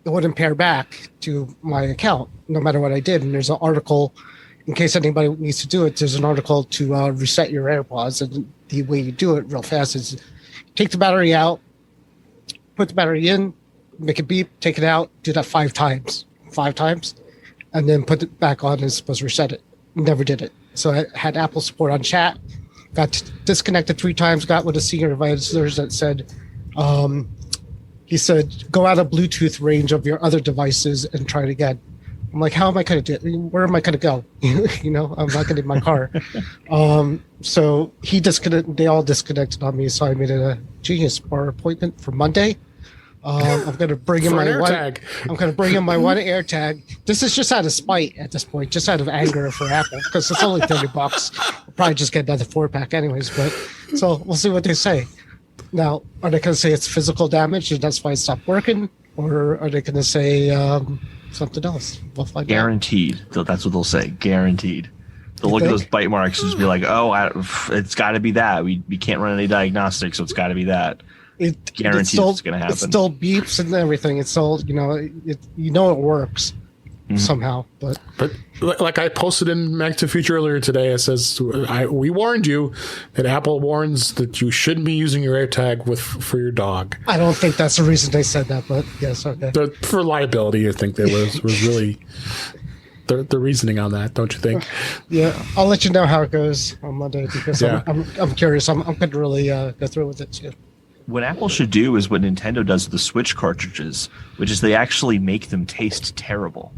it wouldn't pair back to my account, no matter what I did. And there's an article, in case anybody needs to do it. There's an article to reset your AirPods, and the way you do it real fast is take the battery out, put the battery in, make it beep, take it out, do that 5 times, and then put it back on, and it's supposed to reset it. Never did it. So I had Apple support on chat, got disconnected 3 times, got with a senior advisor that said, he said, go out of Bluetooth range of your other devices and try it again. I'm like, how am I going to do it? Where am I going to go? I'm not going to in my car. So he disconnected, they all disconnected on me. So I made a Genius Bar appointment for Monday. I'm going to bring in my one. I'm going to bring in my one AirTag. This is just out of spite at this point, just out of anger for Apple, because it's only $30. I'll probably just get another 4-pack anyways. But so we'll see what they say. Now, are they going to say it's physical damage and that's why it stopped working, or are they going to say something else? We'll find out. Guaranteed. That's what they'll say. Guaranteed. They'll look at those bite marks and just be like, "Oh, it's got to be that. We can't run any diagnostics, so it's got to be that." Guaranteed it's going to happen. It still beeps and everything. It's still, it works somehow. But like I posted in Back to the Future earlier today, it says, we warned you that Apple warns that you shouldn't be using your AirTag for your dog. I don't think that's the reason they said that, but yes, okay. For liability, I think there was really... the reasoning on that, don't you think? Yeah, I'll let you know how it goes on Monday because I'm curious. I'm going to really go through with it too. What Apple should do is what Nintendo does with the Switch cartridges, which is they actually make them taste terrible.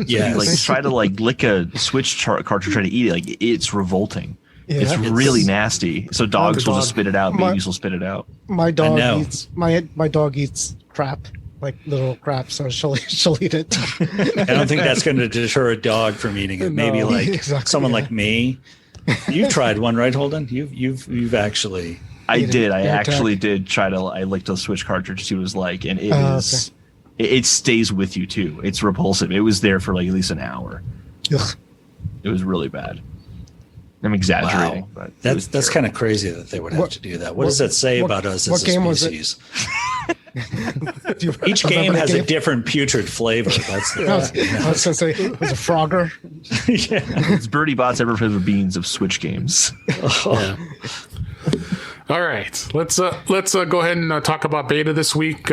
Yeah, like try to like lick a Switch cartridge, try to eat it. Like it's revolting. Yeah, it's really nasty. So dogs will just spit it out. Babies will spit it out. My dog eats my dog eats crap, like little crap. So she'll eat it. I don't think that's going to deter a dog from eating it. Maybe someone like me. You tried one, right, Holden? You've actually. I did. I actually did try to. I licked a Switch cartridge to see what it was like, and it is. Okay. It stays with you too. It's repulsive. It was there for like at least an hour. Ugh. It was really bad. I'm exaggerating, wow. But that's kind of crazy that they would have to do that. What does that say about us as a species? Each game has a different putrid flavor. That's I was going to say it was a Frogger. Yeah. It's Birdie Bot's ever flavor beans of Switch games. Yeah. All right, let's go ahead and talk about beta this week.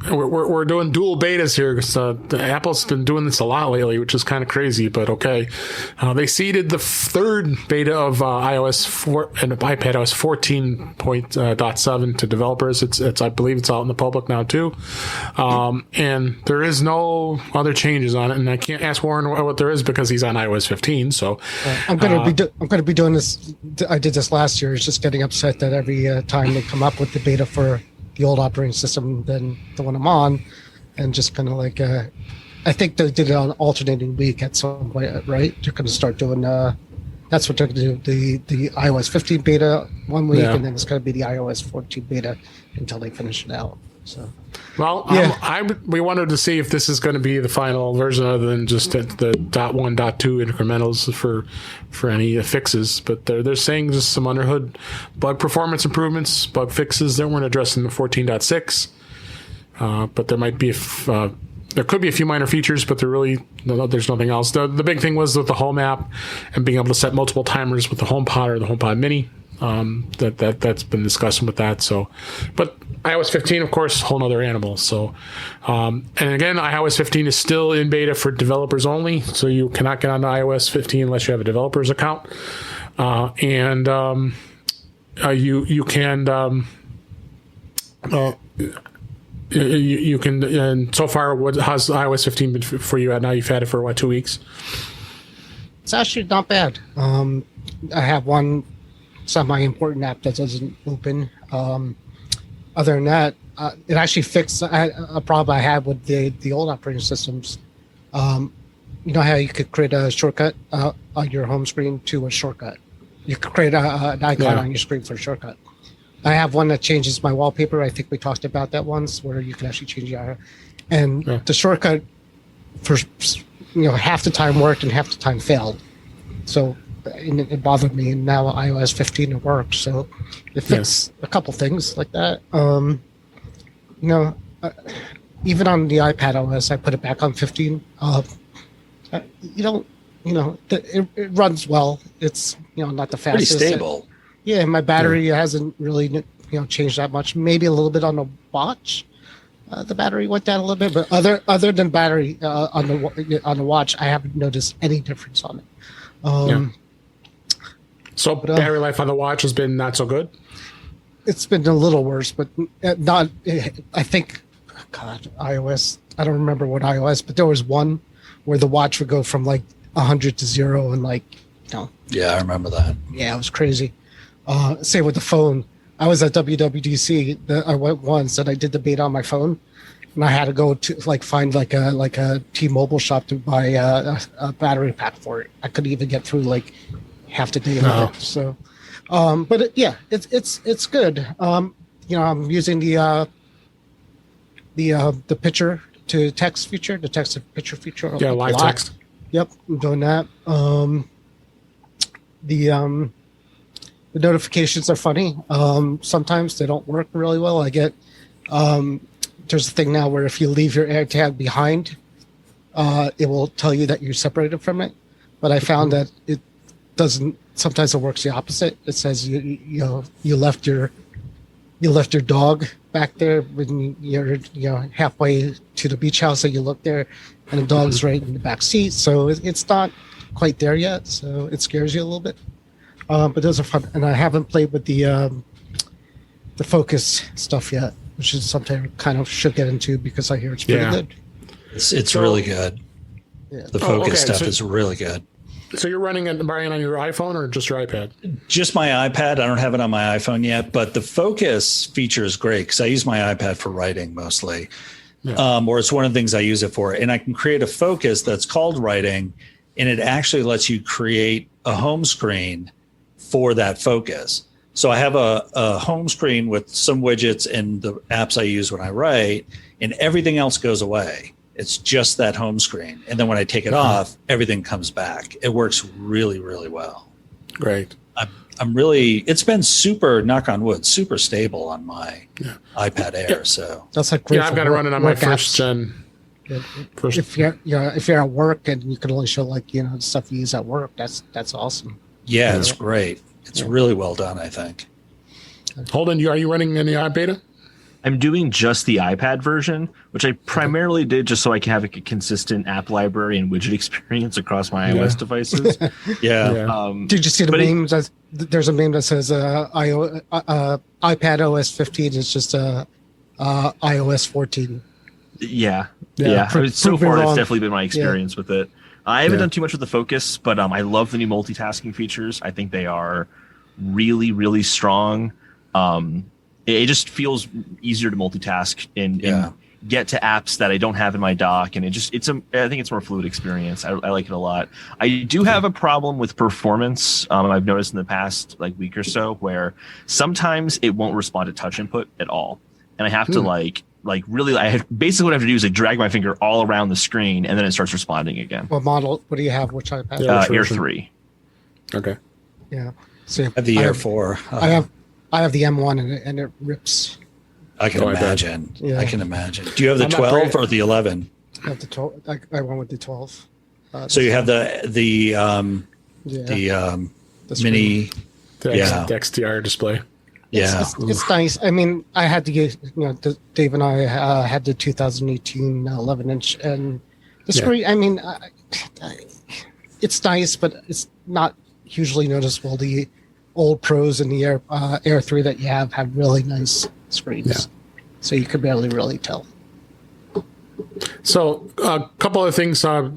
We're doing dual betas here because Apple's been doing this a lot lately, which is kind of crazy, but okay. They seeded the third beta of iOS 4 and iPadOS 14.7 to developers. It's I believe it's out in the public now too, and there is no other changes on it. And I can't ask Warren what there is because he's on iOS 15. So I'm going to be doing this. I did this last year. It's just getting upset that every time they come up with the beta for the old operating system than the one I'm on, and just kind of like I think they did it on alternating week at some point, right? They're going to start doing that's what they're going to do, the iOS 15 beta one week, and then it's going to be the iOS 14 beta until they finish it out. So, well, we wanted to see if this is going to be the final version other than just the .1, .2 incrementals for any fixes. But they're saying just some under hood bug performance improvements, bug fixes that weren't addressed in the 14.6. But there might be there could be a few minor features, but there's nothing else. The big thing was with the Home app and being able to set multiple timers with the HomePod or the HomePod Mini. That's been discussed with that. So, but iOS 15, of course, whole nother animal. So, and again, iOS 15 is still in beta for developers only. So you cannot get onto iOS 15 unless you have a developer's account. You can. You can, and so far, how's iOS 15 been for you? Now you've had it for 2 weeks. It's actually not bad. I have one semi-important app that doesn't open. Other than that, it actually fixed a problem I had with the old operating systems. You know how you could create a shortcut on your home screen to a shortcut. You could create an icon on your screen for a shortcut. I have one that changes my wallpaper. I think we talked about that once, where you can actually change the icon. And the shortcut for half the time worked and half the time failed. So it bothered me. And now iOS 15 it works. So it fixed a couple things like that. Even on the iPad OS, I put it back on 15. It runs well. It's not the fastest. Pretty stable. Yeah, my battery hasn't really changed that much. Maybe a little bit on the watch. The battery went down a little bit, but other than battery on the watch, I haven't noticed any difference on it. So battery life on the watch has been not so good? It's been a little worse, but not. I think, iOS. I don't remember what iOS, but there was one where the watch would go from like 100 to 0 and Yeah, I remember that. Yeah, it was crazy. Same with the phone. I was at WWDC. I went once and I did the beta on my phone, and I had to go to find a T-Mobile shop to buy a battery pack for it. I couldn't even get through half the day of it. So, but it's good. I'm using the picture to text feature, the text to picture feature. Yeah, live text. Yep, I'm doing that. The notifications are funny. Sometimes they don't work really well. I get there's a thing now where if you leave your AirTag behind, it will tell you that you're separated from it. But I found that it doesn't. Sometimes it works the opposite. It says you left your dog back there when you're halfway to the beach house, and you look there, and the dog's right in the back seat. So it's not quite there yet. So it scares you a little bit. But those are fun, and I haven't played with the Focus stuff yet, which is something I kind of should get into because I hear it's pretty good. It's really good. Yeah. The Focus stuff is really good. So you're running it, Brian, on your iPhone or just your iPad? Just my iPad. I don't have it on my iPhone yet, but the Focus feature is great because I use my iPad for writing mostly, or it's one of the things I use it for. And I can create a focus that's called writing, and it actually lets you create a home screen for that focus. So I have a home screen with some widgets and the apps I use when I write, and everything else goes away. It's just that home screen. And then when I take it off, everything comes back. It works really, really well. Great. I'm really, it's been super, knock on wood, super stable on my iPad Air. So that's like great. I've got to run it on my first gen. If you're at work and you can only show stuff you use at work, that's awesome. Yeah, it's great. It's really well done, I think. Holden, are you running any beta? I'm doing just the iPad version, which I primarily did just so I can have a consistent app library and widget experience across my iOS devices. Did you see the meme? There's a meme that says iPad OS 15 is just iOS 14. Yeah. So far, that's definitely been my experience with it. I haven't done too much with the Focus, but I love the new multitasking features. I think they are really, really strong. It just feels easier to multitask and get to apps that I don't have in my dock, and I think it's a more fluid experience. I like it a lot. I do have a problem with performance. I've noticed in the past week or so where sometimes it won't respond to touch input at all, and I have to basically what I have to do is drag my finger all around the screen, and then it starts responding again. What model? What do you have? Which iPad? Air 3. Okay. Yeah. So I have the Air 4. I have the M1 and it rips. I can imagine. I can imagine. Do you have the 12 or the 11? I have the 12. I went with the 12. So you have the mini, the XDR display. It's nice. I mean, I had to get, Dave and I had the 2018 11-inch, and the screen, I mean, it's nice, but it's not hugely noticeable. The old Pros and the Air 3 that you have really nice screens, so you could barely really tell. So a couple of things. I had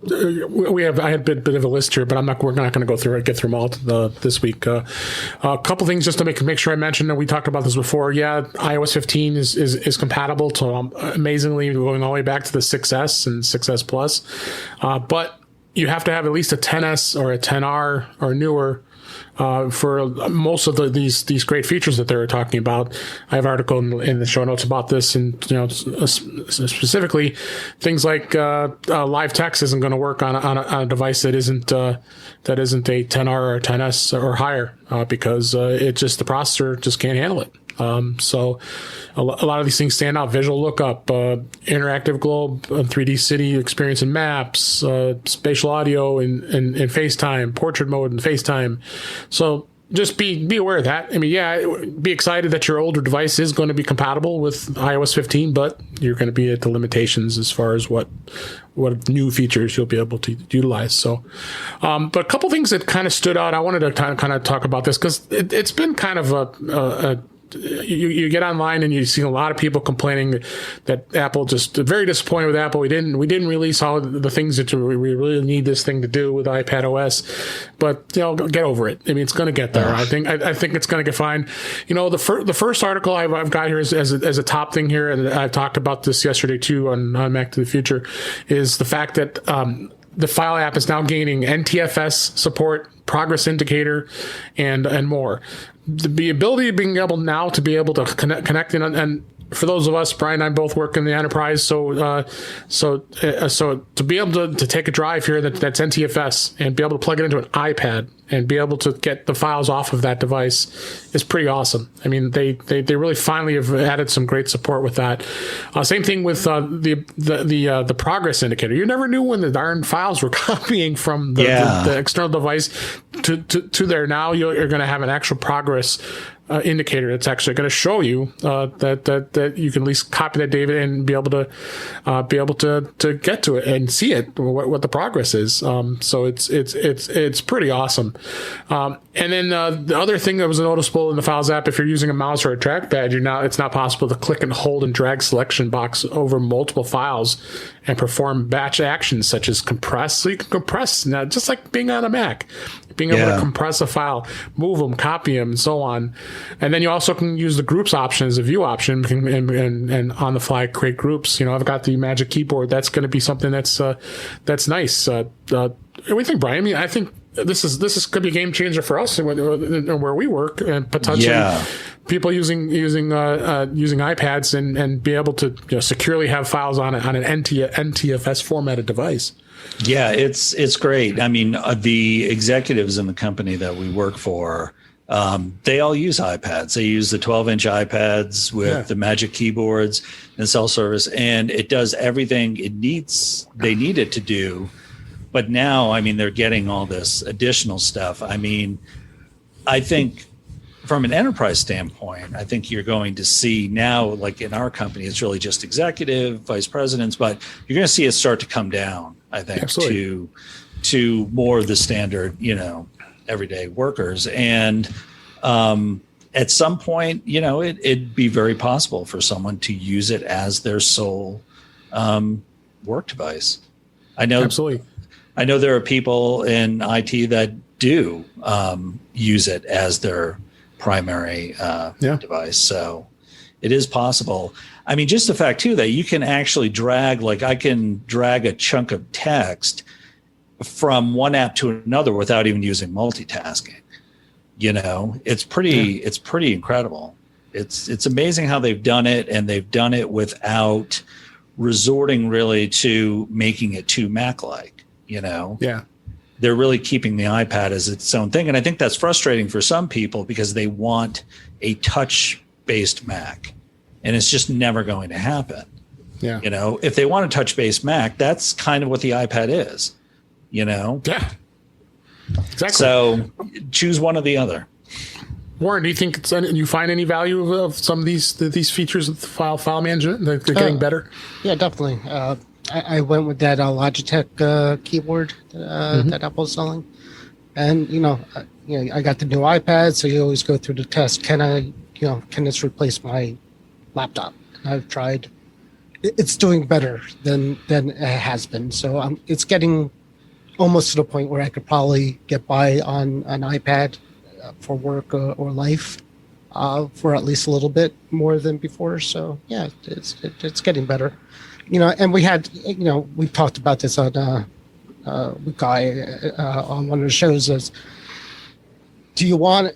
a bit of a list here, but we're not going to get through them all this week. A couple things just to make sure I mentioned that we talked about this before. Yeah, iOS 15 is compatible to amazingly going all the way back to the 6S and 6S Plus, but you have to have at least a 10S or a 10R or newer. For most of these great features that they were talking about. I have an article in the show notes about this, and specifically things like live text isn't going to work on a device that isn't a 10R or 10S or higher because the processor just can't handle it. So a lot of these things stand out. Visual lookup, interactive globe, 3D city experience in maps, spatial audio in FaceTime, portrait mode in FaceTime. So just be aware of that. I mean, be excited that your older device is going to be compatible with iOS 15, but you're going to be at the limitations as far as what new features you'll be able to utilize. So, but a couple things that kind of stood out. I wanted to kind of talk about this because it's been kind of you get online and you see a lot of people complaining that Apple just very disappointed with Apple. We didn't release all the things that we really need this thing to do with iPad OS, but get over it. I mean, it's going to get there. I think it's going to get fine. The first article I've got here as a top thing here, and I talked about this yesterday too on Mac to the Future, is the fact that the File app is now gaining NTFS support, progress indicator, and more. The ability of being able now to be able to connect in, and for those of us, Brian and I both work in the enterprise, so to be able to take a drive here that's NTFS and be able to plug it into an iPad and be able to get the files off of that device is pretty awesome. I mean, they really finally have added some great support with that. Same thing with the progress indicator. You never knew when the darn files were copying from the external device to there. Now you're going to have an actual progress indicator that's actually going to show you that you can at least copy that data and be able to get to it and see it, what the progress is. So it's pretty awesome. And then the other thing that was noticeable in the Files app, if you're using a mouse or a trackpad, it's now possible to click and hold and drag selection box over multiple files and perform batch actions such as compress. So you can compress now, just like being on a Mac, being able to compress a file, move them, copy them, and so on. And then you also can use the groups option as a view option and on the fly create groups. I've got the Magic Keyboard. That's going to be something that's nice. What do you think, Brian? I mean, I think this could be a game changer for us where we work, and potentially people using iPads and be able to securely have files on an NTFS formatted device. Yeah, it's great. I mean, the executives in the company that we work for, they all use iPads. They use the 12-inch iPads with the Magic Keyboards and self-service, and it does everything they need it to do. But now, I mean, they're getting all this additional stuff. I mean, I think from an enterprise standpoint, I think you're going to see now, like in our company, it's really just executive, vice presidents, but you're going to see it start to come down, I think, to more of the standard, everyday workers. And at some point, it'd be very possible for someone to use it as their sole work device. I know there are people in IT that do use it as their primary device. So it is possible. I mean, just the fact, too, that you can actually I can drag a chunk of text from one app to another without even using multitasking. It's pretty incredible. It's amazing how they've done it, and they've done it without resorting really to making it too Mac-like. They're really keeping the iPad as its own thing. And I think that's frustrating for some people because they want a touch-based Mac, and it's just never going to happen. Yeah. If they want a touch-based Mac, that's kind of what the iPad is, Yeah. Exactly. So choose one or the other. Warren, do you think you find any value of some of these features of the file management? They're getting better? Yeah, definitely. I went with that Logitech keyboard that Apple's selling, and I got the new iPad, so you always go through the test. Can this replace my laptop? I've tried. It's doing better than it has been. So it's getting almost to the point where I could probably get by on an iPad for work or life for at least a little bit more than before. So yeah, it's getting better. And we had, we talked about this on with Guy on one of the shows. Is do you want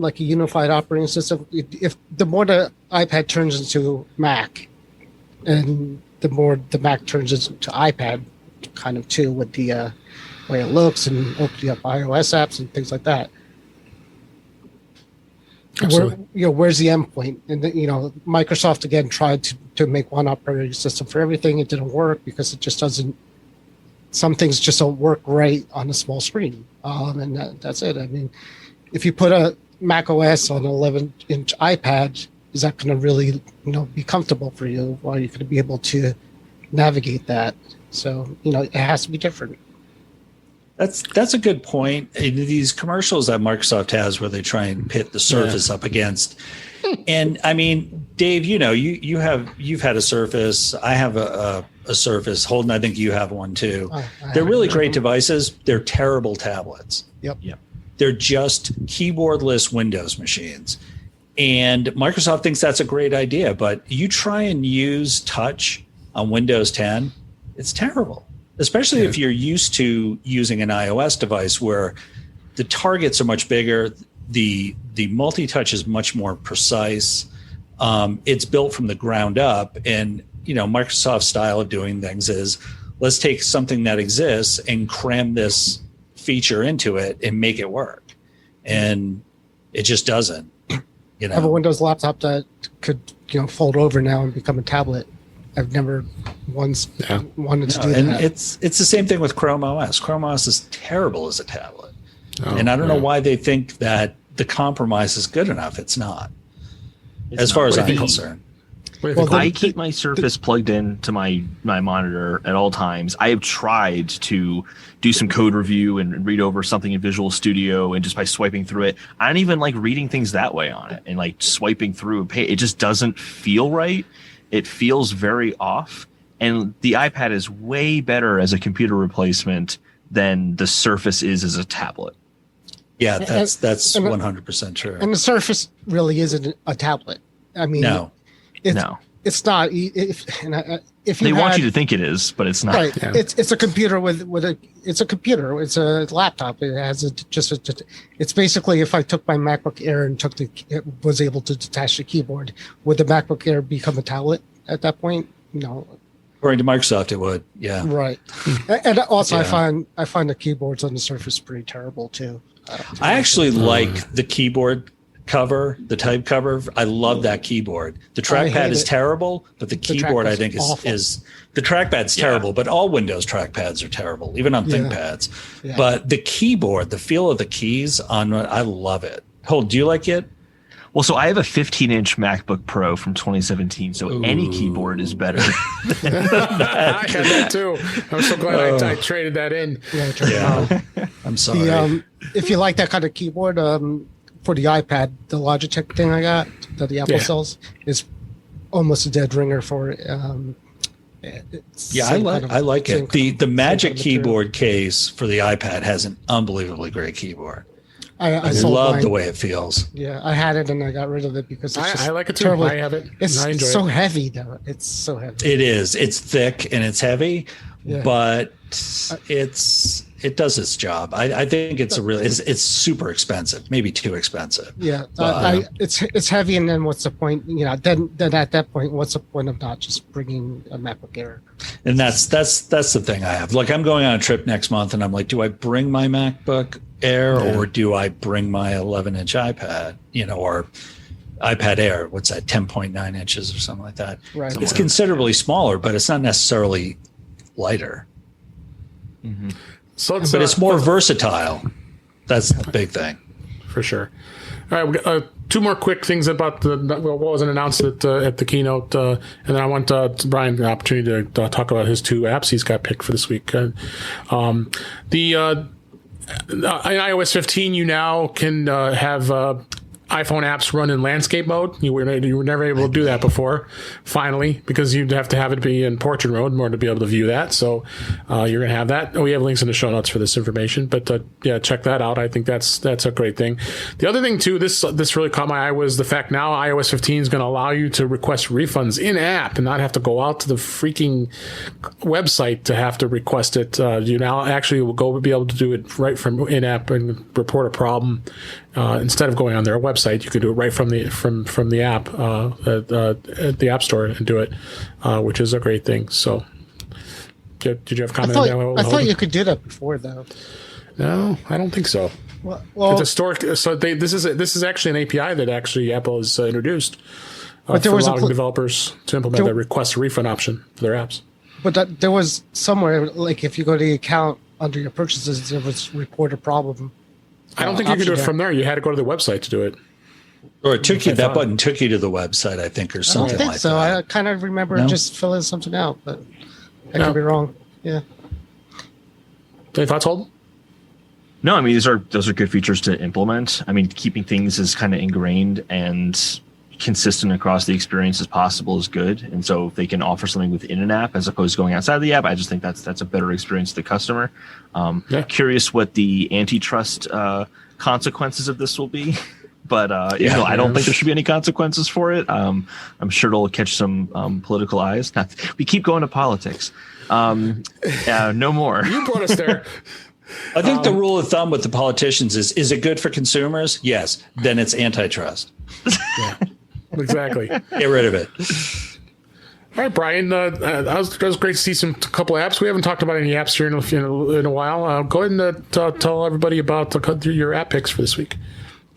like a unified operating system? If the more the iPad turns into Mac, and the more the Mac turns into iPad, kind of too, with the way it looks and opening up iOS apps and things like that. Where's the end point? And Microsoft again tried to make one operating system for everything. It didn't work because it just doesn't. Some things just don't work right on a small screen, and that's it. I mean, if you put a Mac OS on an 11-inch iPad, is that going to really be comfortable for you? Or are you going to be able to navigate that? So it has to be different. That's a good point. These commercials that Microsoft has where they try and pit the Surface up against, and I mean, Dave, you've had a Surface. I have a Surface. Holden, I think you have one too. They're really great devices. They're terrible tablets. Yep. They're just keyboardless Windows machines. And Microsoft thinks that's a great idea, but you try and use touch on Windows 10, it's terrible. Especially if you're used to using an iOS device where the targets are much bigger, the multi-touch is much more precise. It's built from the ground up, and Microsoft's style of doing things is let's take something that exists and cram this feature into it and make it work, and it just doesn't. I have a Windows laptop that could fold over now and become a tablet. I've never once wanted to do that. And it's the same thing with Chrome OS. Chrome OS is terrible as a tablet. And I don't know why they think that the compromise is good enough. It's not, It's as not. far as But I'm concerned. I keep my Surface plugged in to my monitor at all times. I have tried to do some code review and read over something in Visual Studio, and just by swiping through it, I don't even like reading things that way on it, and like swiping through a page. It just doesn't feel right. It feels very off. And the iPad is way better as a computer replacement than the Surface is as a tablet. Yeah, that's 100% true. And the Surface really isn't a tablet. I mean, No. It's not. If They want you to think it is, but it's not. Right. Yeah. It's a computer with it's a computer. It's a laptop. It has it's basically, if I took my MacBook Air and was able to detach the keyboard, would the MacBook Air become a tablet at that point? No. According to Microsoft, it would. Yeah. Right. And also, I find the keyboards on the Surface pretty terrible too. I actually like the keyboard cover, the type cover. I love that keyboard. The trackpad is terrible, but the keyboard I think is the trackpad's terrible, but all Windows trackpads are terrible, even on ThinkPads. Yeah. But the keyboard, the feel of the keys I love it. Holden, do you like it? Well, so I have a 15-inch MacBook Pro from 2017, so any keyboard is better. I had that too. I'm so glad I traded that in. Yeah. I'm sorry. If you like that kind of keyboard, for the iPad, the Logitech thing I got that the Apple sells is almost a dead ringer for it. I like it. The Magic Keyboard case for the iPad has an unbelievably great keyboard. I love the way it feels. Yeah, I had it and I got rid of it because I like it too. Terrible. I have it. It's I enjoy so it. heavy though. It's so heavy. It is. It's thick and it's heavy, but it does its job. I think it's super expensive, maybe too expensive. Yeah, it's heavy, and then what's the point? Then at that point, what's the point of not just bringing a MacBook Air? And that's the thing I have. Like, I'm going on a trip next month, and I'm like, do I bring my MacBook Air or do I bring my 11-inch iPad? Or iPad Air. What's that? 10.9 inches or something like that. Right. It's considerably smaller, but it's not necessarily lighter. Mm-hmm. So but it's more versatile. That's the big thing. For sure. All right, we got two more quick things about what wasn't announced at the keynote, and then I want Brian the opportunity to talk about his two apps he's got picked for this week. In iOS 15, you now can have iPhone apps run in landscape mode. You were never able to do that before, finally, because you'd have to have it be in portrait mode in order to be able to view that. So you're going to have that. We have links in the show notes for this information, but check that out. I think that's a great thing. The other thing too, this really caught my eye, was the fact now iOS 15 is going to allow you to request refunds in app and not have to go out to the freaking website to have to request it. You now actually will be able to do it right from in app and report a problem. Instead of going on their website, you could do it right from the app at the App Store and do it, which is a great thing. So, did you have a comment? I thought you could do that before, though. No, I don't think so. Well, it's a store. So this is actually an API that actually Apple has introduced but there for was allowing developers to implement a request a refund option for their apps. But there was somewhere, like if you go to the account under your purchases, there was report a problem. I don't think you could do it from there. You had to go to the website to do it. Or it took you, that button took you to the website, I think, or something like that. I kind of remember just filling something out, but I could be wrong. Yeah. Any thoughts, Holden? No, I mean, those are good features to implement. I mean, keeping things as kind of ingrained and consistent across the experience as possible is good. And so if they can offer something within an app as opposed to going outside of the app, I just think that's a better experience to the customer. Curious what the antitrust consequences of this will be. But I don't think there should be any consequences for it. I'm sure it'll catch some political eyes. We keep going to politics. No more. You brought us there. I think the rule of thumb with the politicians is it good for consumers? Yes. Then it's antitrust. Yeah. Exactly. Get rid of it. All right, Brian. That was great to see a couple of apps. We haven't talked about any apps here in a while. Go ahead and tell everybody about your app picks for this week.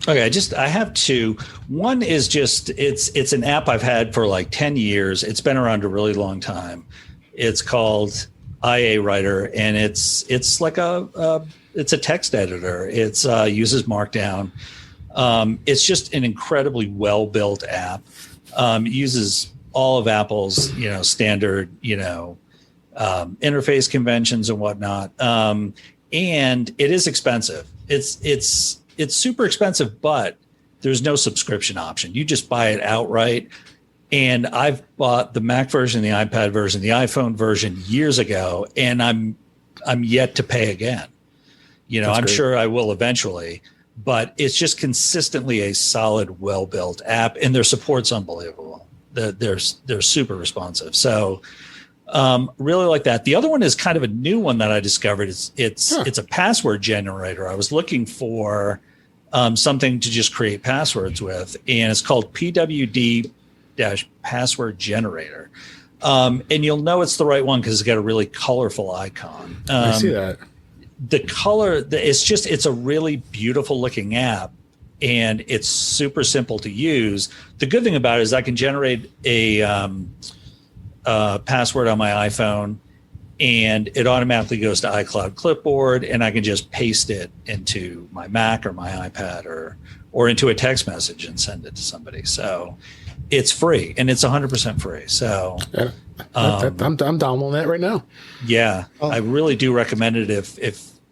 Okay, I have two. One is just it's an app I've had for like 10 years. It's been around a really long time. It's called IA Writer, and it's like it's a text editor. It's uses Markdown. It's just an incredibly well-built app. It uses all of Apple's, standard, interface conventions and whatnot. And it is expensive. It's super expensive, but there's no subscription option. You just buy it outright. And I've bought the Mac version, the iPad version, the iPhone version years ago, and I'm yet to pay again. I'm great. Sure I will eventually, but it's just consistently a solid, well-built app, and their support's unbelievable. They're super responsive. So really like that. The other one is kind of a new one that I discovered. It's a password generator. I was looking for something to just create passwords with, and it's called PWD-password generator. And you'll know it's the right one because it's got a really colorful icon. I see that. The color, it's a really beautiful looking app, and it's super simple to use. The good thing about it is I can generate a password on my iPhone, and it automatically goes to iCloud Clipboard, and I can just paste it into my Mac or my iPad or into a text message and send it to somebody. So it's free, and it's 100% free. So I'm downloading that right now. Yeah, I really do recommend it if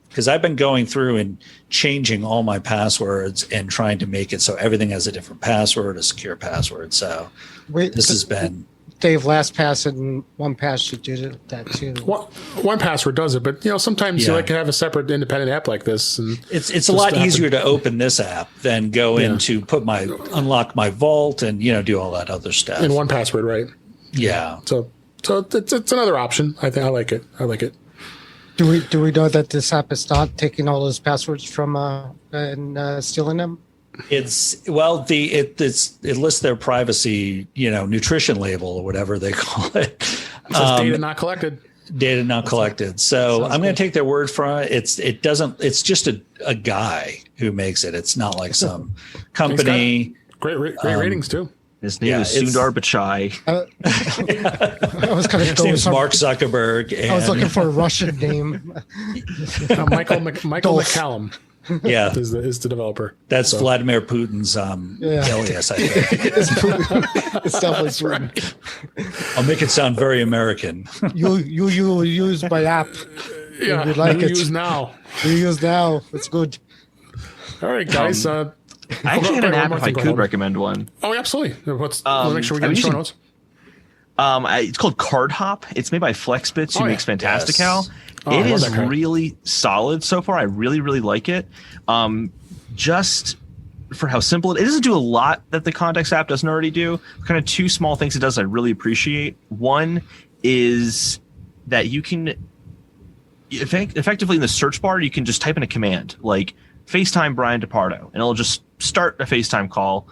because I've been going through and changing all my passwords and trying to make it so everything has a different password, a secure password. So this has been Dave, LastPass and OnePass should do that too. One Password does it, but sometimes you can have a separate independent app like this. And it's a lot easier to open this app than go into unlock my vault and do all that other stuff. In One Password, right? Yeah. So it's another option. I think I like it. Do we know that this app is not taking all those passwords from and stealing them? It lists their privacy, nutrition label or whatever they call it. It says data not collected. Data not collected. So I'm going to take their word for it. It's just a guy who makes it. It's not like some company. Great ratings too. His name is Sundar Pichai. I was kind of His name's Mark Zuckerberg. I was looking for a Russian name. Michael McCallum. Yeah, is the developer. That's Vladimir Putin's alias, I think. It's definitely Putin. Right. I'll make it sound very American. You use my app. Yeah, you like it. Use now. You use now. It's good. All right, guys. I actually had an app if I could recommend one. Oh, absolutely. Let's make sure we get the show notes. It's called Card Hop. It's made by FlexBits, who makes Fantastical. Yes. It is really solid so far. I really, really like it. Just for how simple it doesn't do a lot that the Contacts app doesn't already do. Kind of two small things it does I really appreciate. One is that you can effectively in the search bar, you can just type in a command like FaceTime Brian DePardo, and it'll just start a FaceTime call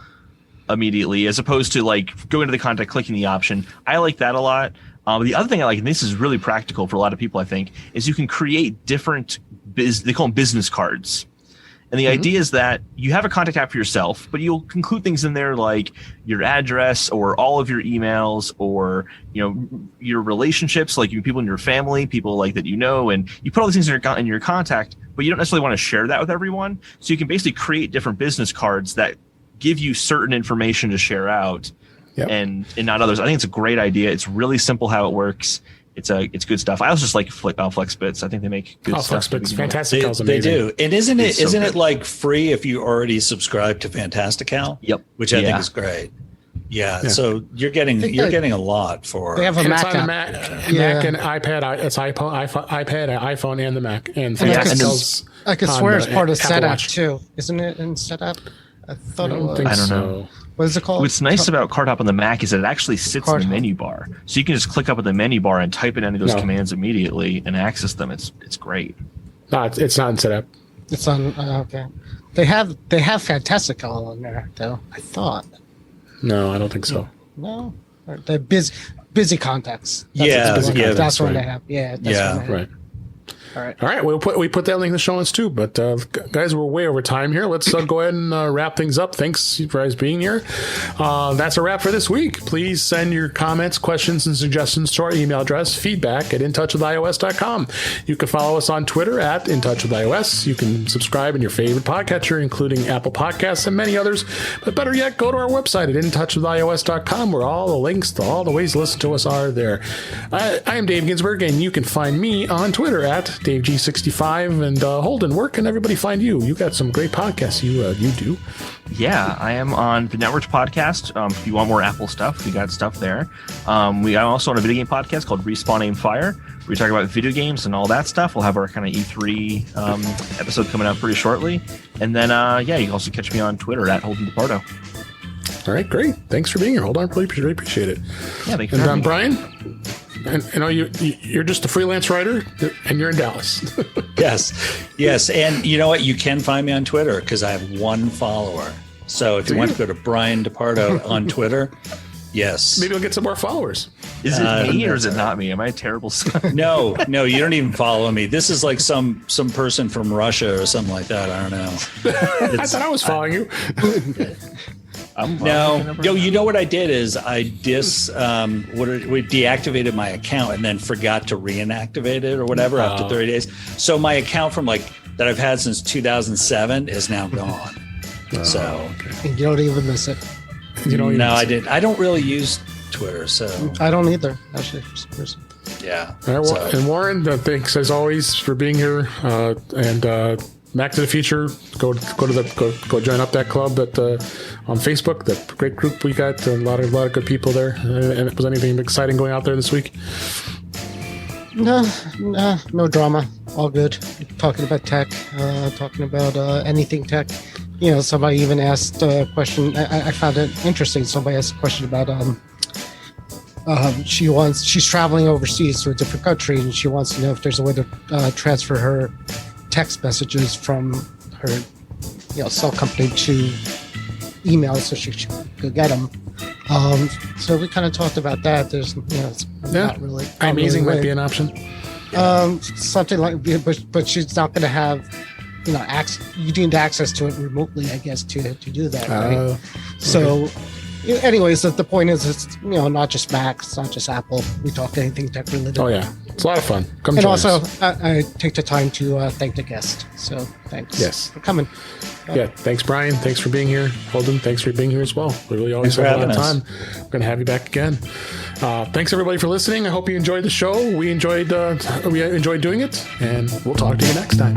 immediately, as opposed to like going to the contact, clicking the option. I like that a lot. The other thing I like, and this is really practical for a lot of people, I think, is you can create different they call them business cards. And the idea is that you have a contact app for yourself, but you'll include things in there like your address or all of your emails or, your relationships, like people in your family, people like that, and you put all these things in your contact, but you don't necessarily want to share that with everyone. So you can basically create different business cards that give you certain information to share out. Yep. And not others. I think it's a great idea. It's really simple how it works. It's good stuff. I also just like FlexBits. I think they make good stuff. FlexBits, Fantastical is amazing. They do. And isn't it like free if you already subscribe to Fantastical? Yep. Which I think is great. Yeah. So you're getting a lot for. They have a Mac app. Mac and iPad. It's iPad, iPhone, and the Mac. And Fantastical's I could swear it's part of Setup too, isn't it? In Setup, I thought it was. I don't know. What is it called? What's nice about Card Hop on the Mac is that it actually sits in the menu bar. So you can just click up at the menu bar and type in any of those commands immediately and access them. It's great. No, it's not in Setup. It's on. Okay. They have Fantastical on there though. I thought. No, I don't think so. No, they're busy contacts. That's what they have. Yeah. Right. All right. All right. We put that link in the show notes too. But guys, we're way over time here. Let's go ahead and wrap things up. Thanks for guys being here. That's a wrap for this week. Please send your comments, questions, and suggestions to our email address, feedback@intouchwithios.com. You can follow us on Twitter @intouchwithios. You can subscribe in your favorite podcatcher, including Apple Podcasts and many others. But better yet, go to our website at intouchwithios.com, where all the links to all the ways to listen to us are there. I am Dave Ginsburg, and you can find me on Twitter @DaveG65. And Holden, where can everybody find you? You got some great podcasts you do. Yeah, I am on the Networks podcast. If you want more Apple stuff, we got stuff there. We are also on a video game podcast called Respawn Aim Fire, where we talk about video games and all that stuff. We'll have our kind of E3 episode coming out pretty shortly. And then, you can also catch me on Twitter @Holden DePardo. All right, great. Thanks for being here, Holden. I really appreciate it. Yeah, thanks for having me. Brian? And you're just a freelance writer, and you're in Dallas. Yes. And you know what? You can find me on Twitter because I have one follower. So if you want to go to Brian DePardo on Twitter, yes. Maybe you'll get some more followers. Is it me or is it not me? Am I a terrible son? No, you don't even follow me. This is like some person from Russia or something like that. I don't know. I thought I was following you. No, you know what I did is I deactivated my account and then forgot to reinactivate it or whatever after 30 days. So my account from that I've had since 2007 is now gone. And you don't even miss it. I didn't. I don't really use Twitter, so I don't either. Actually, yeah. All right, well, and Warren, thanks as always for being here. And Back to the Future, go join up that club on Facebook. That great group we got. A lot of good people there. And was anything exciting going out there this week? No drama. All good. Talking about tech. Talking about anything tech. Somebody even asked a question. I found it interesting. Somebody asked a question about she's traveling overseas to a different country, and she wants to know if there's a way to transfer her text messages from her cell company to email so she could get them. So we kind of talked about that. There's it's not really iMazing might be an option. Something like, but she's not going to have you need access to it remotely, I guess, to do that, right? So anyways, the point is, it's not just Mac, it's not just Apple. We talk anything tech related. Oh yeah, it's a lot of fun. Come and join also, us. I take the time to thank the guest. So thanks for coming. Yeah, thanks, Brian. Thanks for being here. Holden, thanks for being here as well. We really always have a lot of time. We're going to have you back again. Thanks everybody for listening. I hope you enjoyed the show. We enjoyed doing it, and we'll talk to you next time.